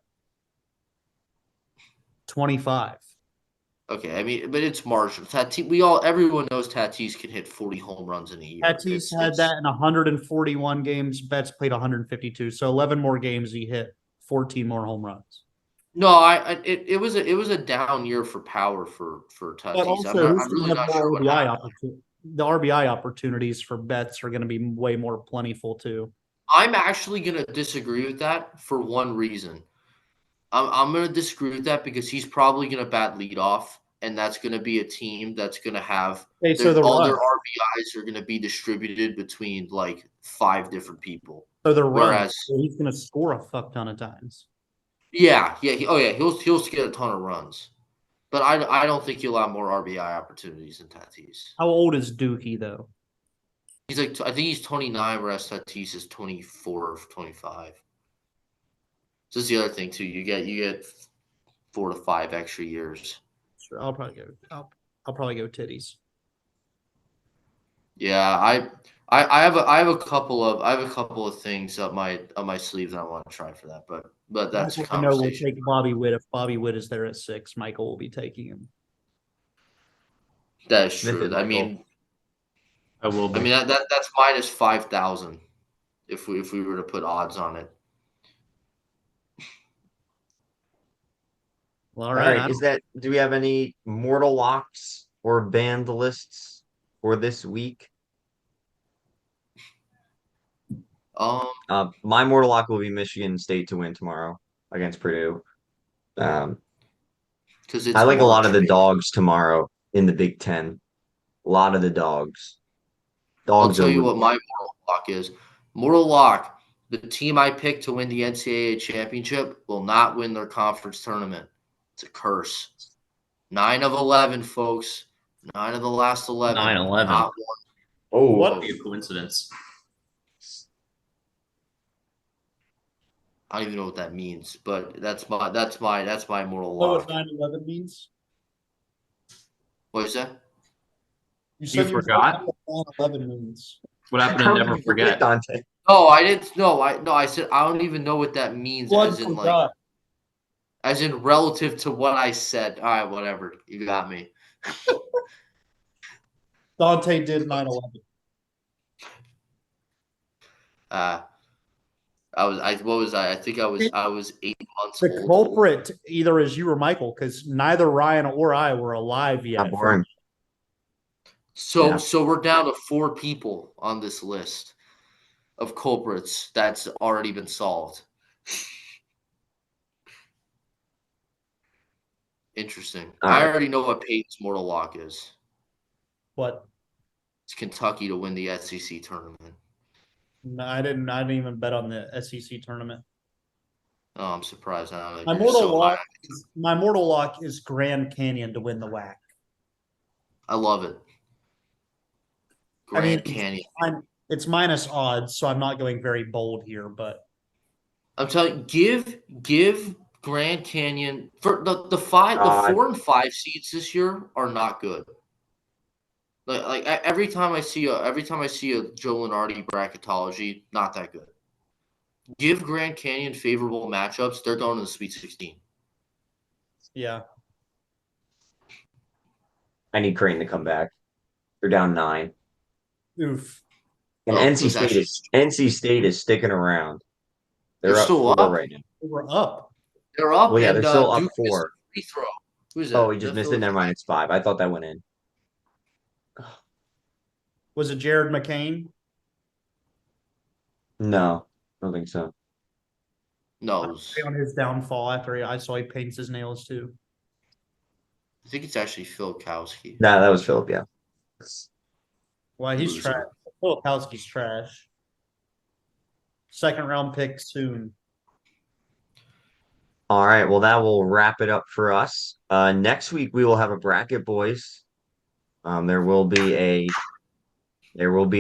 B: 25.
D: Okay, I mean, but it's marginal. Everyone knows Tatis can hit 40 home runs in a year.
B: Tatis had that in 141 games. Betts played 152, so 11 more games he hit 14 more home runs.
D: No, it was a down year for power for Tatis.
B: But also,
D: I'm really not sure what happened.
B: The RBI opportunities for Betts are going to be way more plentiful too.
D: I'm actually going to disagree with that for one reason. I'm going to disagree with that because he's probably going to bat leadoff, and that's going to be a team that's going to have all their RBIs are going to be distributed between like 5 different people.
B: So they're
D: Whereas
B: so he's going to score a fuck ton of times.
D: Yeah. He'll get a ton of runs, but I don't think he'll have more RBI opportunities than Tatis.
B: How old is Dookie though?
D: He's I think he's 29, whereas Tatis is 24 or 25. So that's the other thing too. You get 4 to 5 extra years.
B: Sure, I'll probably go titties.
D: Yeah, I have a couple of things up my sleeve that I want to try for that, but that's a
B: I know we'll
D: conversation.
B: take Bobby Witt. If Bobby Witt is there at 6, Michael will be taking him.
D: That is true. I mean,
C: I will be.
D: I mean that's minus 5,000 if we were to put odds on it.
B: Well,
A: All right. Do we have any mortal locks or banned lists for this week? My mortal lock will be Michigan State to win tomorrow against Purdue.
D: Because it's
A: I like a lot of the
D: March.
A: dogs tomorrow in the Big Ten. A lot of the dogs.
D: I'll tell you what my mortal lock is. Mortal lock: the team I picked to win the NCAA championship will not win their conference tournament. It's a curse. 9 of 11, folks. 9 of the last 11.
C: 9-11.
D: Not one.
A: Oh,
C: What a coincidence.
D: I don't even know what that means, but that's my mortal
B: Know
D: lock.
B: what 9/11 means?
D: What is that?
C: You forgot?
B: What 9/11 means.
C: What happened to never forget?
A: Dante.
D: No, I didn't. No, I said I don't even know what that means. As in relative to what I said. All right, whatever. You got me.
B: Dante did 9/11.
D: What was I? I think I was 8 months
B: The
D: old.
B: culprit either is you or Michael, because neither Ryan or I were alive yet.
D: So we're down to 4 people on this list of culprits that's already been solved. Interesting. I already know what Peyton's mortal lock is.
B: What?
D: It's Kentucky to win the SEC tournament.
B: No, I didn't even bet on the SEC tournament.
D: Oh, I'm surprised.
B: My mortal lock is Grand Canyon to win the WAC.
D: I love it. Grand Canyon.
B: It's minus odds, so I'm not going very bold here, but
D: I'm telling you, give Grand Canyon for the 4 and 5 seeds this year are not good. Like every time I see a Joe Lunardi bracketology, not that good. Give Grand Canyon favorable matchups. They're going to the Sweet 16.
B: Yeah.
A: I need Crane to come back. They're down 9.
B: Oof.
A: And
D: Oh, possession.
A: NC State is sticking around.
D: They're
A: They're up
D: still
A: 4
D: up.
A: right now.
B: We're up.
D: They're up,
A: Well, yeah,
D: and
A: they're still up
D: Duke missed
A: 4.
D: a free throw. Who's
A: Oh,
D: that?
A: he
D: Is
A: just
D: that
A: missed it.
D: Philly?
A: Never mind. It's 5. I thought that went in.
B: Was it Jared McCain?
A: No, I don't think so.
D: No, it was,
B: On his downfall after I saw he paints his nails too.
D: I think it's actually Phil Kowski.
A: Nah, that was Philip. Yeah.
B: Why he's
D: Loser.
B: trash. Filipowski's trash. Second round pick soon.
A: All right. Well, that will wrap it up for us. Next week we will have a bracket, boys. There will be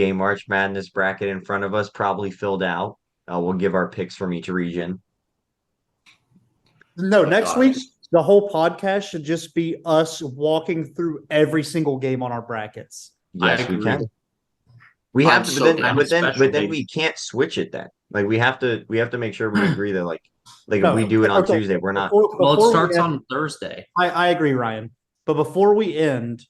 A: a March Madness bracket in front of us, probably filled out. We'll give our picks from each region.
B: No, next week
D: Nice.
B: the whole podcast should just be us walking through every single game on our brackets.
A: Yes, we
C: agree.
A: can. We
D: I'm
A: have to,
D: so
A: but then,
D: down.
A: but then we can't switch it. Then, like, we have to make sure we agree that, like if
B: No,
A: we do it on
B: okay.
A: Tuesday, we're not.
C: Well, it
B: Before we
C: starts
B: end-
C: on Thursday.
B: I agree, Ryan. But before we end,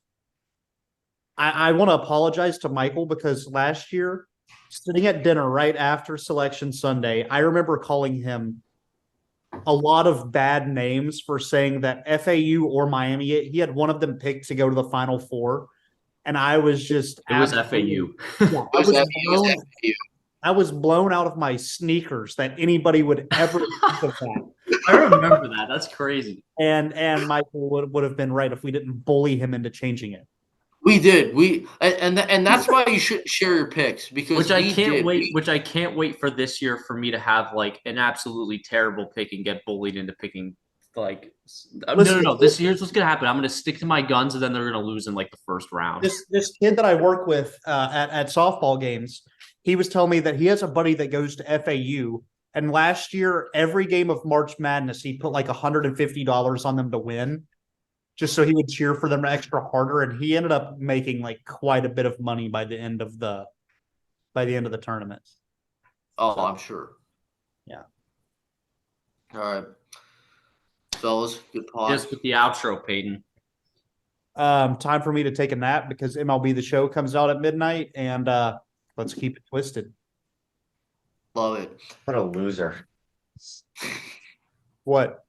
B: I want to apologize to Michael because last year, sitting at dinner right after Selection Sunday, I remember calling him a lot of bad names for saying that FAU or Miami, he had one of them picked to go to the Final Four. And I was just
C: It was
B: absolutely-
C: FAU.
B: Yeah, I was blown out of my sneakers that anybody would ever think of that.
C: I remember that. That's crazy.
B: And Michael would have been right if we didn't bully him into changing it.
D: We did. And that's why you should share your picks because
C: Which I
D: we
C: can't
D: did.
C: wait. Which I can't wait for this year for me to have like an absolutely terrible pick and get bullied into picking like
B: Listen,
C: no. This year's what's gonna happen. I'm gonna stick to my guns and then they're gonna lose in like the first round.
B: This kid that I work with at softball games, he was telling me that he has a buddy that goes to FAU, and last year every game of March Madness he put like $150 on them to win, just so he would cheer for them extra harder, and he ended up making like quite a bit of money by the end of the tournament.
D: Oh,
B: So,
D: I'm sure.
B: yeah.
D: All right. Fellas, good pod.
C: Just with the outro, Peyton.
B: Time for me to take a nap because MLB The Show comes out at midnight, and let's keep it twisted.
D: Love it.
A: What a loser.
B: What?